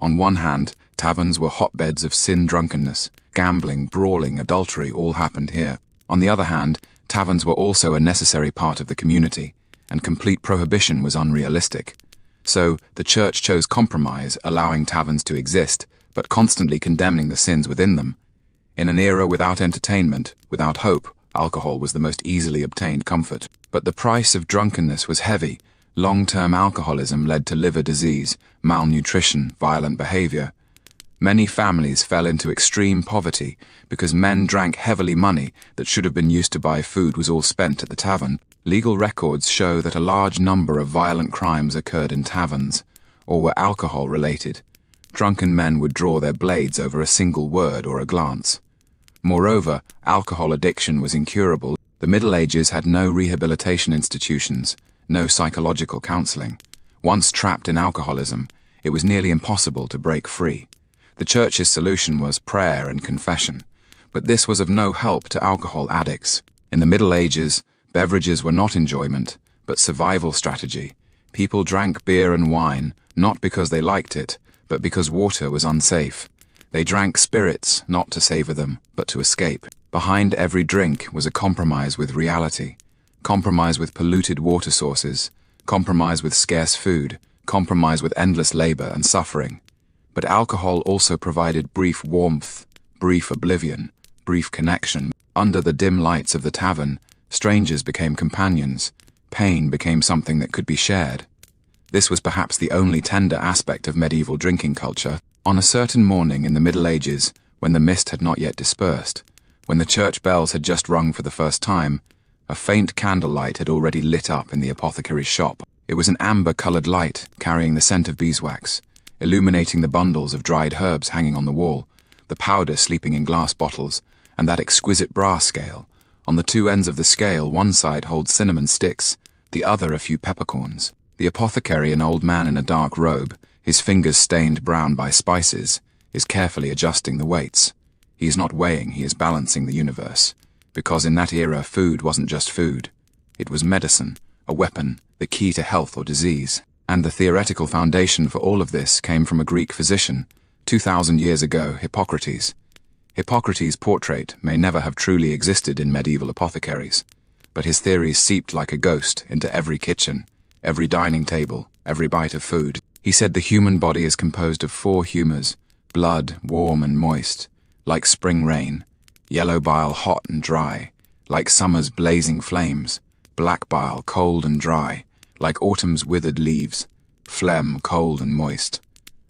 On one hand, taverns were hotbeds of sin, drunkenness, gambling, brawling, adultery all happened here. On the other hand, taverns were also a necessary part of the community, and complete prohibition was unrealistic. So, the church chose compromise, allowing taverns to exist, but constantly condemning the sins within them. In an era without entertainment, without hope, alcohol was the most easily obtained comfort. But the price of drunkenness was heavy. Long-term alcoholism led to liver disease, malnutrition, violent behavior. Many families fell into extreme poverty because men drank heavily. Money that should have been used to buy food was all spent at the tavern. Legal records show that a large number of violent crimes occurred in taverns, or were alcohol-related. Drunken men would draw their blades over a single word or a glance. Moreover, alcohol addiction was incurable. The Middle Ages had no rehabilitation institutions, no psychological counseling. Once trapped in alcoholism, it was nearly impossible to break free. The church's solution was prayer and confession, but this was of no help to alcohol addicts. In the Middle Ages, beverages were not enjoyment, but survival strategy. People drank beer and wine, not because they liked it, but because water was unsafe. They drank spirits, not to savor them, but to escape. Behind every drink was a compromise with reality, compromise with polluted water sources, compromise with scarce food, compromise with endless labor and suffering. But alcohol also provided brief warmth, brief oblivion, brief connection. Under the dim lights of the tavern, strangers became companions. Pain became something that could be shared. This was perhaps the only tender aspect of medieval drinking culture. On a certain morning in the Middle Ages, when the mist had not yet dispersed, when the church bells had just rung for the first time, a faint candlelight had already lit up in the apothecary's shop. It was an amber-colored light carrying the scent of beeswax, illuminating the bundles of dried herbs hanging on the wall, the powder sleeping in glass bottles, and that exquisite brass scale. On the two ends of the scale, one side holds cinnamon sticks, the other a few peppercorns. The apothecary, an old man in a dark robe, his fingers stained brown by spices, is carefully adjusting the weights. He is not weighing, he is balancing the universe. Because in that era, food wasn't just food. It was medicine, a weapon, the key to health or disease. And the theoretical foundation for all of this came from a Greek physician, 2,000 years ago, Hippocrates. Hippocrates' portrait may never have truly existed in medieval apothecaries, but his theories seeped like a ghost into every kitchen, every dining table, every bite of food. He said the human body is composed of 4 humours: blood, warm and moist, like spring rain; yellow bile, hot and dry, like summer's blazing flames; black bile, cold and dry, like autumn's withered leaves; phlegm, cold and moist,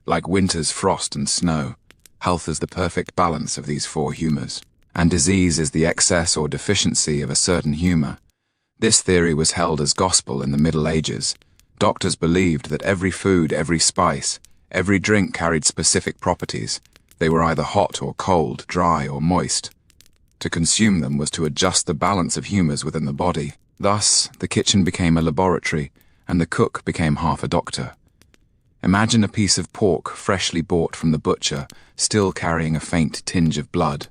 like winter's frost and snow. Health is the perfect balance of these 4 humours, and disease is the excess or deficiency of a certain humour. This theory was held as gospel in the Middle Ages. Doctors believed that every food, every spice, every drink carried specific properties. They were either hot or cold, dry or moist. To consume them was to adjust the balance of humours within the body. Thus, the kitchen became a laboratory, and the cook became half a doctor. Imagine a piece of pork freshly bought from the butcher, still carrying a faint tinge of blood.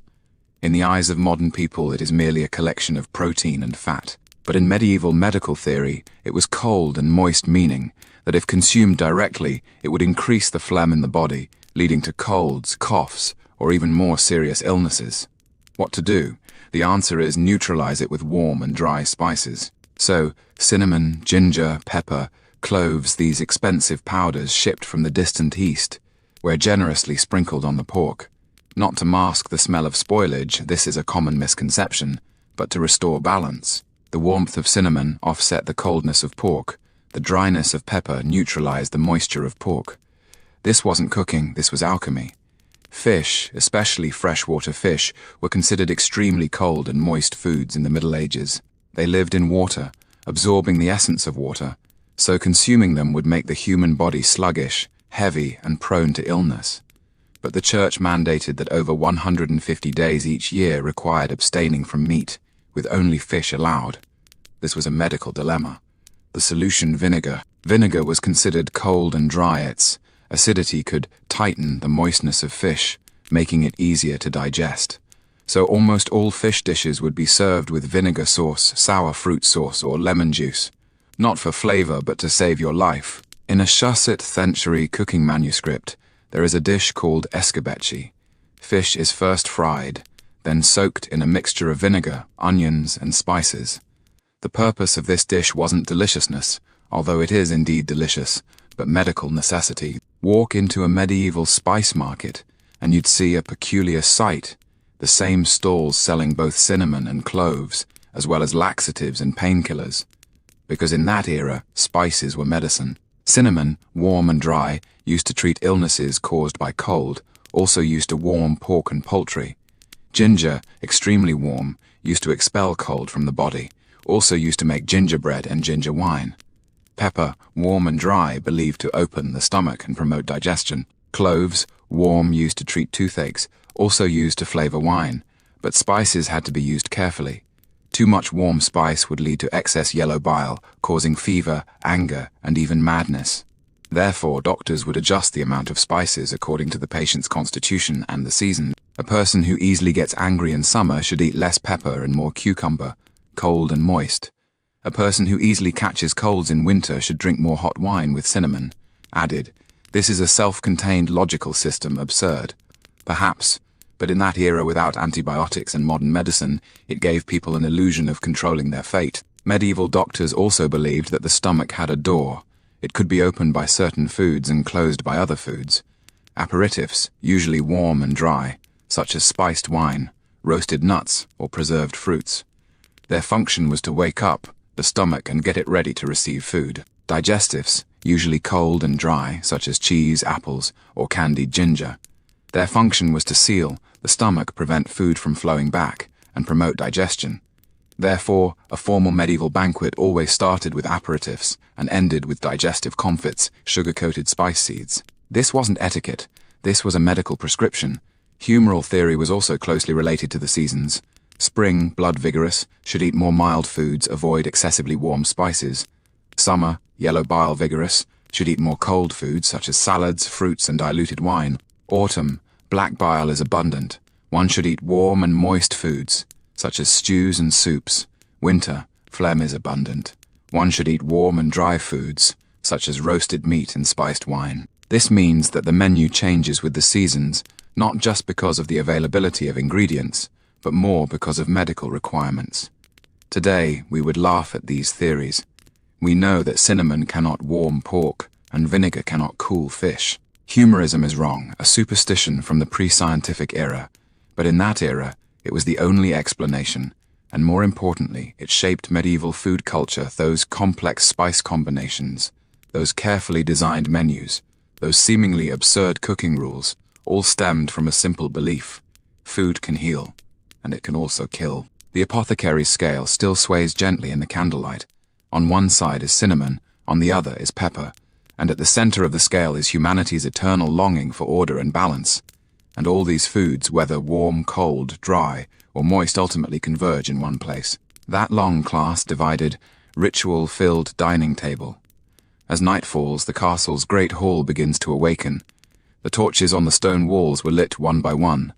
In the eyes of modern people, it is merely a collection of protein and fat. But in medieval medical theory, it was cold and moist, meaning that if consumed directly, it would increase the phlegm in the body, leading to colds, coughs, or even more serious illnesses. What to do? The answer is neutralize it with warm and dry spices. So, cinnamon, ginger, pepper, cloves, these expensive powders shipped from the distant east, were generously sprinkled on the pork. Not to mask the smell of spoilage, this is a common misconception, but to restore balance. The warmth of cinnamon offset the coldness of pork. The dryness of pepper neutralized the moisture of pork. This wasn't cooking, this was alchemy. Fish, especially freshwater fish, were considered extremely cold and moist foods in the Middle Ages. They lived in water, absorbing the essence of water, so consuming them would make the human body sluggish, heavy, and prone to illness. But the church mandated that over 150 days each year required abstaining from meat, with only fish allowed. This was a medical dilemma. The solution: vinegar. Vinegar was considered cold and dry. Its acidity could tighten the moistness of fish, making it easier to digest. So almost all fish dishes would be served with vinegar sauce, sour fruit sauce, or lemon juice. Not for flavor, but to save your life. In a 6th century cooking manuscript, there is a dish called escabeche. Fish is first fried, then soaked in a mixture of vinegar, onions, and spices. The purpose of this dish wasn't deliciousness, although it is indeed delicious, but medical necessity. Walk into a medieval spice market, and you'd see a peculiar sight: the same stalls selling both cinnamon and cloves, as well as laxatives and painkillers. Because in that era, spices were medicine. Cinnamon, warm and dry, used to treat illnesses caused by cold, also used to warm pork and poultry. Ginger, extremely warm, used to expel cold from the body, also used to make gingerbread and ginger wine. Pepper, warm and dry, believed to open the stomach and promote digestion. Cloves, warm, used to treat toothaches, also used to flavor wine, but spices had to be used carefully. Too much warm spice would lead to excess yellow bile, causing fever, anger, and even madness. Therefore, doctors would adjust the amount of spices according to the patient's constitution and the season. A person who easily gets angry in summer should eat less pepper and more cucumber, cold and moist. A person who easily catches colds in winter should drink more hot wine with cinnamon added. This is a self-contained logical system, absurd. Perhaps, but in that era without antibiotics and modern medicine, it gave people an illusion of controlling their fate. Medieval doctors also believed that the stomach had a door. It could be opened by certain foods and closed by other foods. Aperitifs, usually warm and dry, such as spiced wine, roasted nuts, or preserved fruits. Their function was to wake up the stomach and get it ready to receive food. Digestives, usually cold and dry, such as cheese, apples, or candied ginger. Their function was to seal the stomach, prevent food from flowing back, and promote digestion. Therefore, a formal medieval banquet always started with aperitifs and ended with digestive comfits, sugar-coated spice seeds. This wasn't etiquette, this was a medical prescription. Humoral theory was also closely related to the seasons. Spring, blood vigorous, should eat more mild foods, avoid excessively warm spices. Summer, yellow bile vigorous, should eat more cold foods such as salads, fruits, and diluted wine. Autumn, black bile is abundant. One should eat warm and moist foods, such as stews and soups. Winter, phlegm is abundant. One should eat warm and dry foods, such as roasted meat and spiced wine. This means that the menu changes with the seasons, not just because of the availability of ingredients, but more because of medical requirements. Today, we would laugh at these theories. We know that cinnamon cannot warm pork, and vinegar cannot cool fish. Humorism is wrong, a superstition from the pre-scientific era, but in that era, it was the only explanation, and more importantly, it shaped medieval food culture. Those complex spice combinations, those carefully designed menus, those seemingly absurd cooking rules, all stemmed from a simple belief: food can heal, and it can also kill. The apothecary's scale still sways gently in the candlelight. On one side is cinnamon, on the other is pepper, and at the center of the scale is humanity's eternal longing for order and balance. And all these foods, whether warm, cold, dry, or moist, ultimately converge in one place. That long class-divided, ritual-filled dining table. As night falls, the castle's great hall begins to awaken. The torches on the stone walls were lit one by one,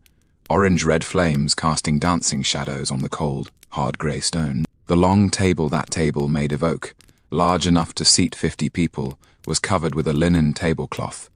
orange-red flames casting dancing shadows on the cold, hard grey stone. The long table, that table made of oak, large enough to seat 50 people, was covered with a linen tablecloth,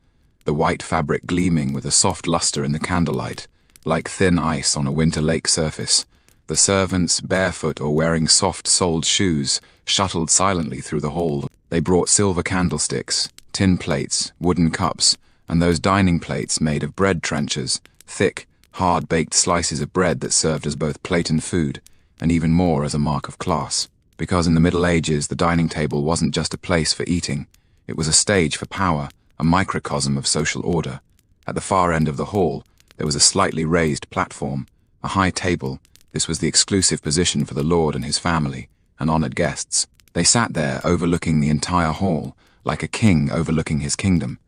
the white fabric gleaming with a soft luster in the candlelight, like thin ice on a winter lake surface. The servants, barefoot or wearing soft-soled shoes, shuttled silently through the hall. They brought silver candlesticks, tin plates, wooden cups, and those dining plates made of bread trenchers, thick, hard-baked slices of bread that served as both plate and food, and even more as a mark of class. Because in the Middle Ages, the dining table wasn't just a place for eating. It was a stage for power, a microcosm of social order. At the far end of the hall, there was a slightly raised platform, a high table. This was the exclusive position for the lord and his family, and honored guests. They sat there overlooking the entire hall, like a king overlooking his kingdom.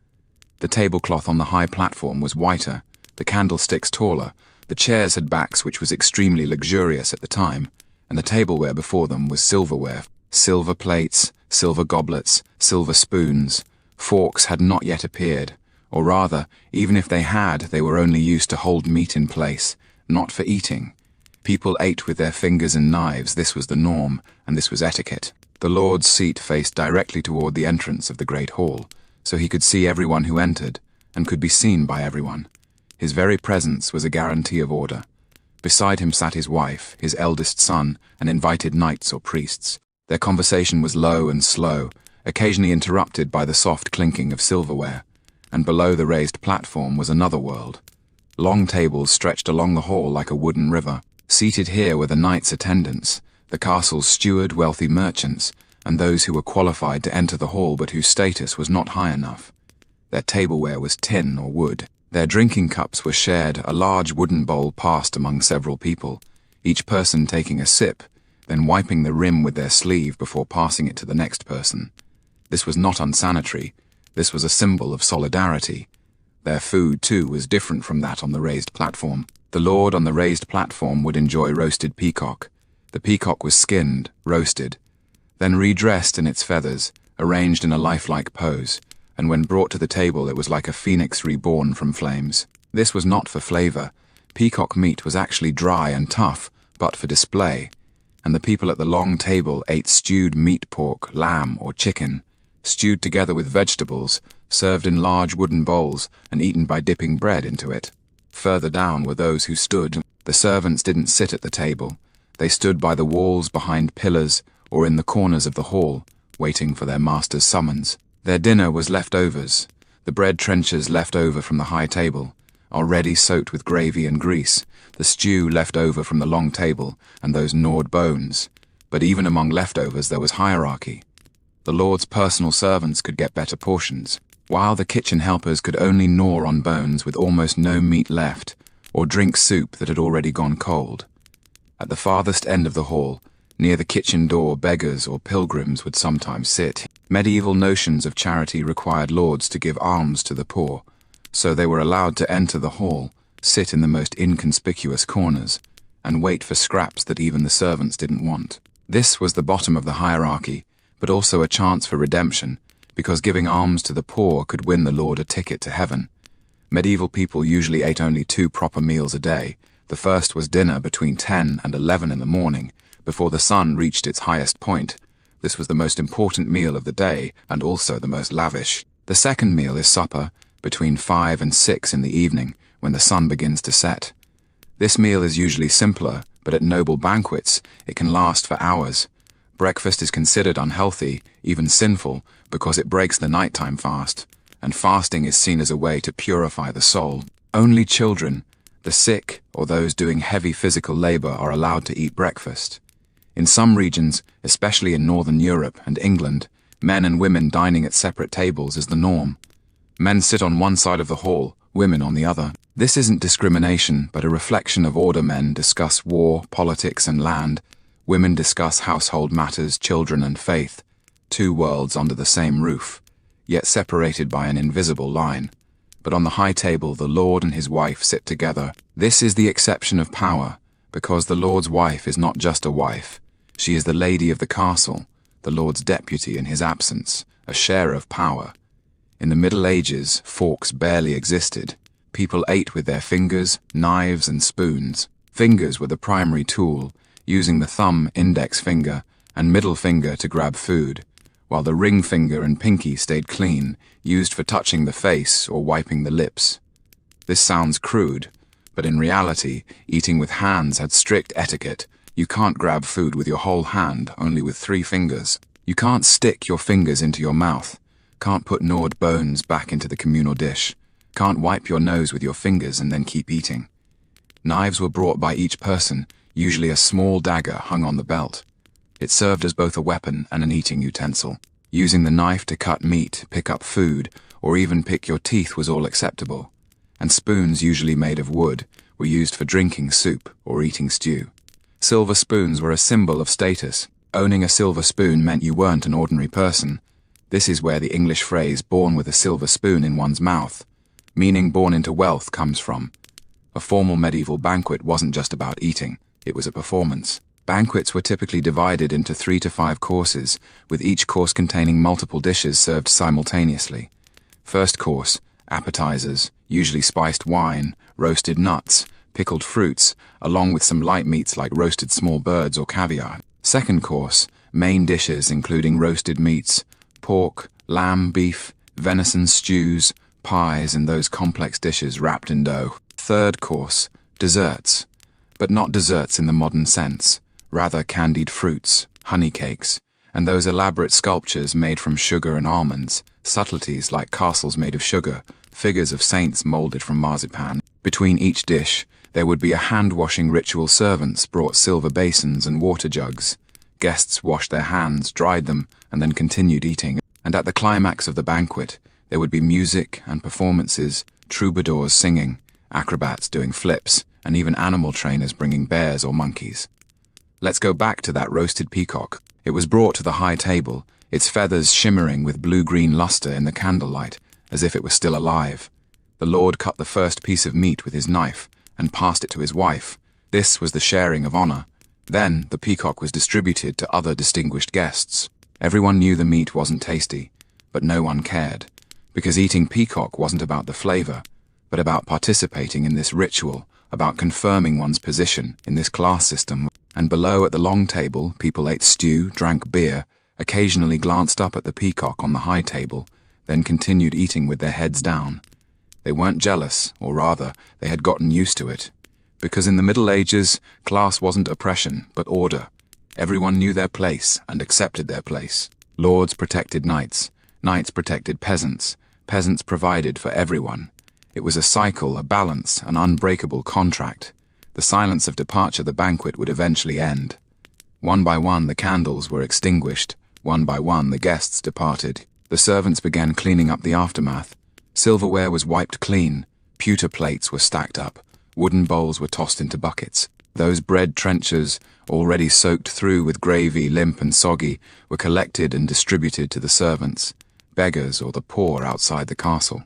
The tablecloth on the high platform was whiter, the candlesticks taller, the chairs had backs which was extremely luxurious at the time, and the tableware before them was silverware. Silver plates, silver goblets, silver spoons. Forks had not yet appeared, or rather, even if they had, they were only used to hold meat in place, not for eating. People ate with their fingers and knives. This was the norm, and this was etiquette. The lord's seat faced directly toward the entrance of the great hall, so he could see everyone who entered, and could be seen by everyone. His very presence was a guarantee of order. Beside him sat his wife, his eldest son, and invited knights or priests. Their conversation was low and slow, occasionally interrupted by the soft clinking of silverware, and below the raised platform was another world. Long tables stretched along the hall like a wooden river. Seated here were the knights' attendants, the castle's steward, wealthy merchants, and those who were qualified to enter the hall but whose status was not high enough. Their tableware was tin or wood. Their drinking cups were shared, a large wooden bowl passed among several people, each person taking a sip, then wiping the rim with their sleeve before passing it to the next person. This was not unsanitary. This was a symbol of solidarity. Their food, too, was different from that on the raised platform. The lord on the raised platform would enjoy roasted peacock. The peacock was skinned, roasted, then redressed in its feathers, arranged in a lifelike pose, and when brought to the table it was like a phoenix reborn from flames. This was not for flavor. Peacock meat was actually dry and tough, but for display, and the people at the long table ate stewed meat, pork, lamb, or chicken, stewed together with vegetables, served in large wooden bowls and eaten by dipping bread into it. Further down were those who stood. The servants didn't sit at the table. They stood by the walls, behind pillars, or in the corners of the hall, waiting for their master's summons. Their dinner was leftovers, the bread trenchers left over from the high table, already soaked with gravy and grease, the stew left over from the long table, and those gnawed bones. But even among leftovers there was hierarchy. The Lord's personal servants could get better portions, while the kitchen helpers could only gnaw on bones with almost no meat left, or drink soup that had already gone cold. At the farthest end of the hall, near the kitchen door, beggars or pilgrims would sometimes sit. Medieval notions of charity required lords to give alms to the poor, so they were allowed to enter the hall, sit in the most inconspicuous corners, and wait for scraps that even the servants didn't want. This was the bottom of the hierarchy, but also a chance for redemption, because giving alms to the poor could win the lord a ticket to heaven. Medieval people usually ate only 2 proper meals a day. The first was dinner between 10 and 11 in the morning, before the sun reached its highest point. This was the most important meal of the day, and also the most lavish. The second meal is supper, between 5 and 6 in the evening, when the sun begins to set. This meal is usually simpler, but at noble banquets, it can last for hours. Breakfast is considered unhealthy, even sinful, because it breaks the nighttime fast, and fasting is seen as a way to purify the soul. Only children, the sick, or those doing heavy physical labor are allowed to eat breakfast. In some regions, especially in Northern Europe and England, men and women dining at separate tables is the norm. Men sit on one side of the hall, women on the other. This isn't discrimination, but a reflection of order. Men discuss war, politics, and land. Women discuss household matters, children, and faith. 2 worlds under the same roof, yet separated by an invisible line. But on the high table, the Lord and his wife sit together. This is the exception of power, because the Lord's wife is not just a wife. She is the lady of the castle, the Lord's deputy in his absence, a sharer of power. In the Middle Ages, forks barely existed. People ate with their fingers, knives, and spoons. Fingers were the primary tool, using the thumb, index finger, and middle finger to grab food, while the ring finger and pinky stayed clean, used for touching the face or wiping the lips. This sounds crude, but in reality, eating with hands had strict etiquette. You can't grab food with your whole hand, only with 3 fingers. You can't stick your fingers into your mouth, can't put gnawed bones back into the communal dish, can't wipe your nose with your fingers and then keep eating. Knives were brought by each person, usually a small dagger hung on the belt. It served as both a weapon and an eating utensil. Using the knife to cut meat, pick up food, or even pick your teeth was all acceptable. And spoons, usually made of wood, were used for drinking soup or eating stew. Silver spoons were a symbol of status. Owning a silver spoon meant you weren't an ordinary person. This is where the English phrase "born with a silver spoon in one's mouth," meaning born into wealth, comes from. A formal medieval banquet wasn't just about eating, it was a performance. Banquets were typically divided into 3 to 5 courses, with each course containing multiple dishes served simultaneously. First course, appetizers, usually spiced wine, roasted nuts, pickled fruits, along with some light meats like roasted small birds or caviar. Second course, main dishes including roasted meats, pork, lamb, beef, venison stews, pies, and those complex dishes wrapped in dough. Third course, desserts, but not desserts in the modern sense. Rather candied fruits, honey cakes, and those elaborate sculptures made from sugar and almonds, subtleties like castles made of sugar, figures of saints molded from marzipan. Between each dish, there would be a hand-washing ritual. Servants brought silver basins and water jugs. Guests washed their hands, dried them, and then continued eating. And at the climax of the banquet, there would be music and performances, troubadours singing, acrobats doing flips, and even animal trainers bringing bears or monkeys. Let's go back to that roasted peacock. It was brought to the high table, its feathers shimmering with blue-green luster in the candlelight, as if it were still alive. The Lord cut the first piece of meat with his knife and passed it to his wife. This was the sharing of honor. Then the peacock was distributed to other distinguished guests. Everyone knew the meat wasn't tasty, but no one cared. Because eating peacock wasn't about the flavor, but about participating in this ritual, about confirming one's position in this class system. And below at the long table, people ate stew, drank beer, occasionally glanced up at the peacock on the high table, then continued eating with their heads down. They weren't jealous, or rather, they had gotten used to it. Because in the Middle Ages, class wasn't oppression, but order. Everyone knew their place and accepted their place. Lords protected knights, knights protected peasants, peasants provided for everyone. It was a cycle, a balance, an unbreakable contract. The silence of departure the banquet would eventually end. One by one the candles were extinguished, one by one the guests departed. The servants began cleaning up the aftermath. Silverware was wiped clean, pewter plates were stacked up, wooden bowls were tossed into buckets. Those bread trenchers, already soaked through with gravy, limp and soggy, were collected and distributed to the servants, beggars or the poor outside the castle.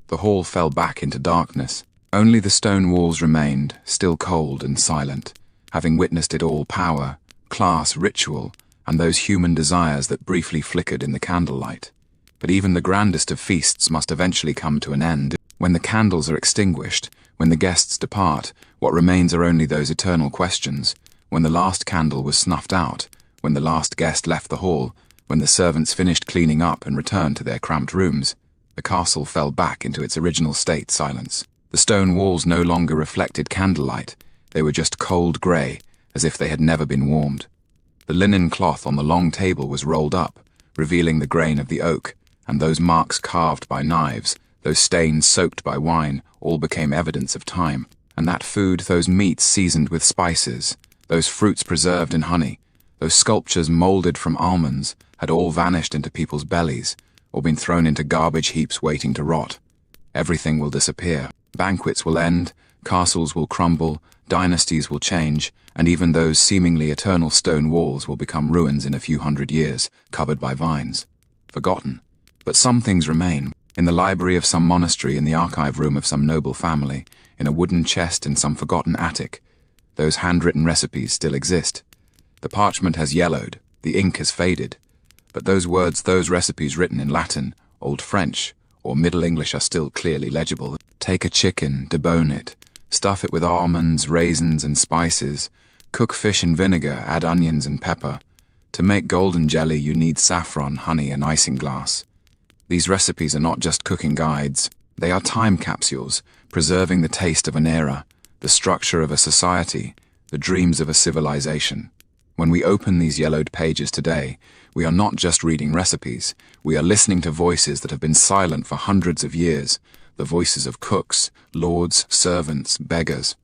The hall fell back into darkness. Only the stone walls remained, still cold and silent, having witnessed it all: power, class, ritual, and those human desires that briefly flickered in the candlelight. But even the grandest of feasts must eventually come to an end. When the candles are extinguished, when the guests depart, what remains are only those eternal questions. When the last candle was snuffed out, when the last guest left the hall, when the servants finished cleaning up and returned to their cramped rooms, the castle fell back into its original state: silence. The stone walls no longer reflected candlelight. They were just cold grey, as if they had never been warmed. The linen cloth on the long table was rolled up, revealing the grain of the oak, and those marks carved by knives, those stains soaked by wine, all became evidence of time. And that food, those meats seasoned with spices, those fruits preserved in honey, those sculptures moulded from almonds, had all vanished into people's bellies, or been thrown into garbage heaps waiting to rot. Everything will disappear. Banquets will end, castles will crumble, dynasties will change, and even those seemingly eternal stone walls will become ruins in a few hundred years, covered by vines. Forgotten. But some things remain. In the library of some monastery, in the archive room of some noble family, in a wooden chest in some forgotten attic, those handwritten recipes still exist. The parchment has yellowed, the ink has faded, but those words, those recipes written in Latin, Old French, or Middle English are still clearly legible. Take a chicken, debone it, stuff it with almonds, raisins, and spices, cook fish in vinegar, add onions and pepper. To make golden jelly, you need saffron, honey, and isinglass. These recipes are not just cooking guides. They are time capsules, preserving the taste of an era, the structure of a society, the dreams of a civilization. When we open these yellowed pages today, we are not just reading recipes. We are listening to voices that have been silent for hundreds of years, the voices of cooks, lords, servants, beggars.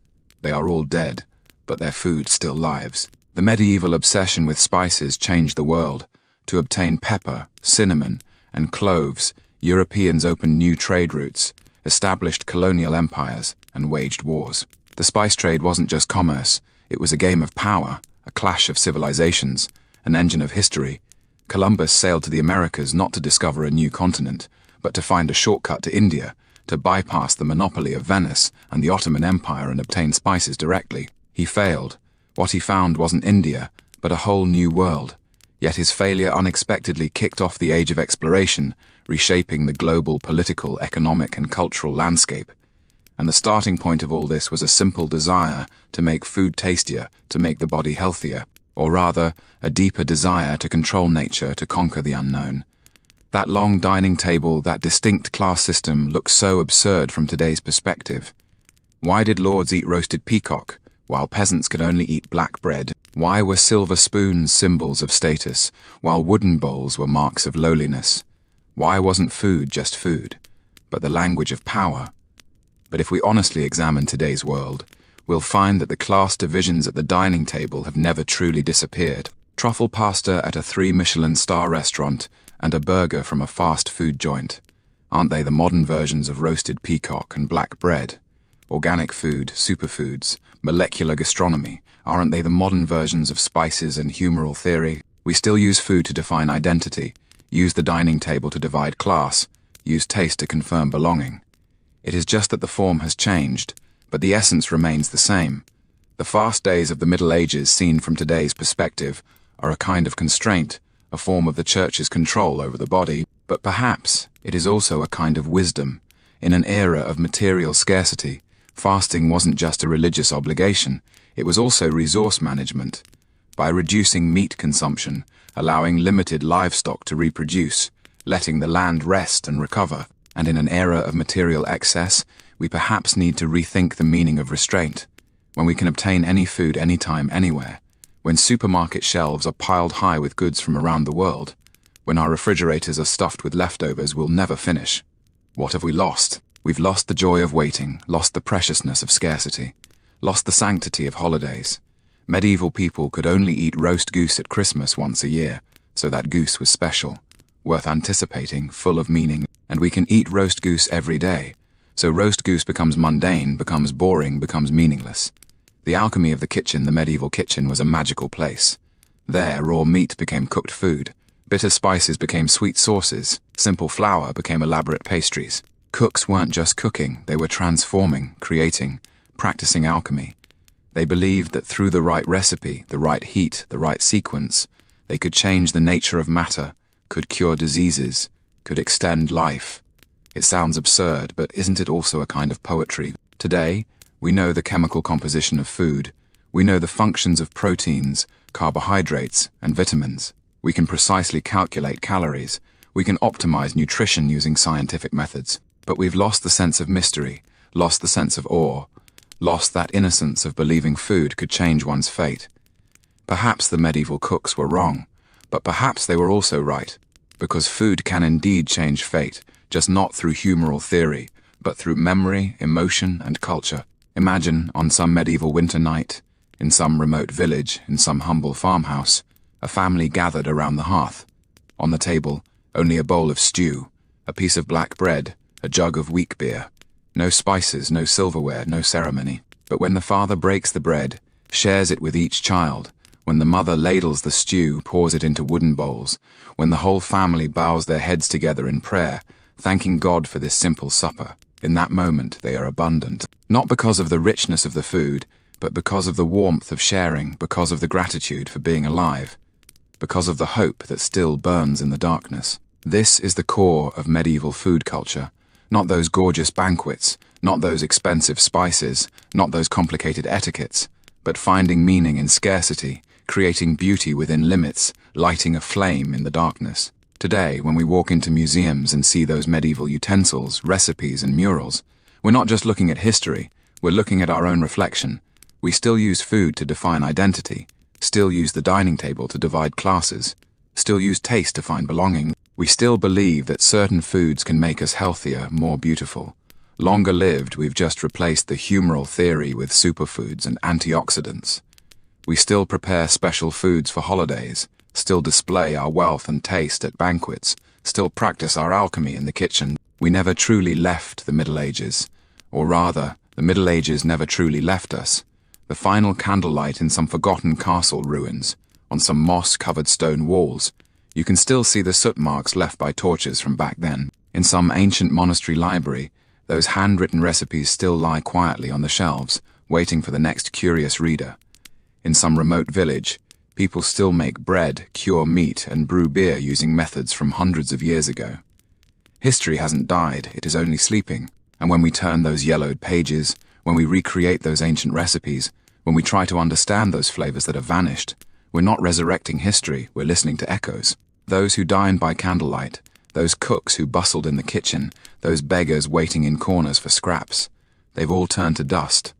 They are all dead, but their food still lives. The medieval obsession with spices changed the world. To obtain pepper, cinnamon, and cloves, Europeans opened new trade routes, established colonial empires, and waged wars. The spice trade wasn't just commerce, it was a game of power, a clash of civilizations, an engine of history. Columbus sailed to the Americas not to discover a new continent, but to find a shortcut to India, to bypass the monopoly of Venice and the Ottoman Empire and obtain spices directly. He failed. What he found wasn't India, but a whole new world. Yet his failure unexpectedly kicked off the age of exploration, reshaping the global political, economic, and cultural landscape. And the starting point of all this was a simple desire to make food tastier, to make the body healthier, or rather, a deeper desire to control nature, to conquer the unknown. That long dining table, that distinct class system, looks so absurd from today's perspective. Why did lords eat roasted peacock, while peasants could only eat black bread? Why were silver spoons symbols of status, while wooden bowls were marks of lowliness? Why wasn't food just food, but the language of power? But if we honestly examine today's world, we'll find that the class divisions at the dining table have never truly disappeared. Truffle pasta at a 3-Michelin star restaurant and a burger from a fast food joint. Aren't they the modern versions of roasted peacock and black bread? Organic food, superfoods, molecular gastronomy, aren't they the modern versions of spices and humoral theory? We still use food to define identity, use the dining table to divide class, use taste to confirm belonging. It is just that the form has changed, but the essence remains the same. The fast days of the Middle Ages, seen from today's perspective, are a kind of constraint, a form of the Church's control over the body. But perhaps it is also a kind of wisdom. In an era of material scarcity, fasting wasn't just a religious obligation, it was also resource management. By reducing meat consumption, allowing limited livestock to reproduce, letting the land rest and recover, and in an era of material excess, we perhaps need to rethink the meaning of restraint. When we can obtain any food anytime, anywhere, when supermarket shelves are piled high with goods from around the world, when our refrigerators are stuffed with leftovers we'll never finish. What have we lost? We've lost the joy of waiting, lost the preciousness of scarcity, lost the sanctity of holidays. Medieval people could only eat roast goose at Christmas once a year, so that goose was special, worth anticipating, full of meaning, and we can eat roast goose every day. So roast goose becomes mundane, becomes boring, becomes meaningless. The alchemy of the kitchen, the medieval kitchen, was a magical place. There, raw meat became cooked food. Bitter spices became sweet sauces. Simple flour became elaborate pastries. Cooks weren't just cooking, they were transforming, creating, practicing alchemy. They believed that through the right recipe, the right heat, the right sequence, they could change the nature of matter, could cure diseases, could extend life. It sounds absurd, but isn't it also a kind of poetry? Today, we know the chemical composition of food. We know the functions of proteins, carbohydrates, and vitamins. We can precisely calculate calories. We can optimize nutrition using scientific methods. But we've lost the sense of mystery, lost the sense of awe, lost that innocence of believing food could change one's fate. Perhaps the medieval cooks were wrong, but perhaps they were also right, because food can indeed change fate, just not through humoral theory, but through memory, emotion, and culture. Imagine, on some medieval winter night, in some remote village, in some humble farmhouse, a family gathered around the hearth. On the table, only a bowl of stew, a piece of black bread, a jug of weak beer. No spices, no silverware, no ceremony. But when the father breaks the bread, shares it with each child, when the mother ladles the stew, pours it into wooden bowls, when the whole family bows their heads together in prayer, thanking God for this simple supper, in that moment they are abundant. Not because of the richness of the food, but because of the warmth of sharing, because of the gratitude for being alive, because of the hope that still burns in the darkness. This is the core of medieval food culture. Not those gorgeous banquets, not those expensive spices, not those complicated etiquettes, but finding meaning in scarcity, creating beauty within limits, lighting a flame in the darkness. Today, when we walk into museums and see those medieval utensils, recipes, and murals, we're not just looking at history, we're looking at our own reflection. We still use food to define identity, still use the dining table to divide classes, still use taste to find belonging. We still believe that certain foods can make us healthier, more beautiful. Longer lived, we've just replaced the humoral theory with superfoods and antioxidants. We still prepare special foods for holidays, still display our wealth and taste at banquets, still practice our alchemy in the kitchen. We never truly left the Middle Ages. Or rather, the Middle Ages never truly left us. The final candlelight in some forgotten castle ruins, on some moss-covered stone walls, you can still see the soot marks left by torches from back then. In some ancient monastery library, those handwritten recipes still lie quietly on the shelves, waiting for the next curious reader. In some remote village, people still make bread, cure meat, and brew beer using methods from hundreds of years ago. History hasn't died, it is only sleeping. And when we turn those yellowed pages, when we recreate those ancient recipes, when we try to understand those flavors that have vanished, we're not resurrecting history, we're listening to echoes. Those who dined by candlelight, those cooks who bustled in the kitchen, those beggars waiting in corners for scraps, they've all turned to dust,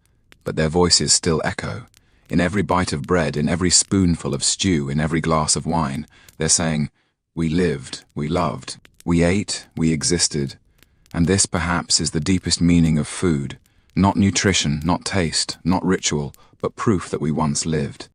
but their voices still echo. In every bite of bread, in every spoonful of stew, in every glass of wine, they're saying, we lived, we loved, we ate, we existed. And this perhaps is the deepest meaning of food, not nutrition, not taste, not ritual, but proof that we once lived.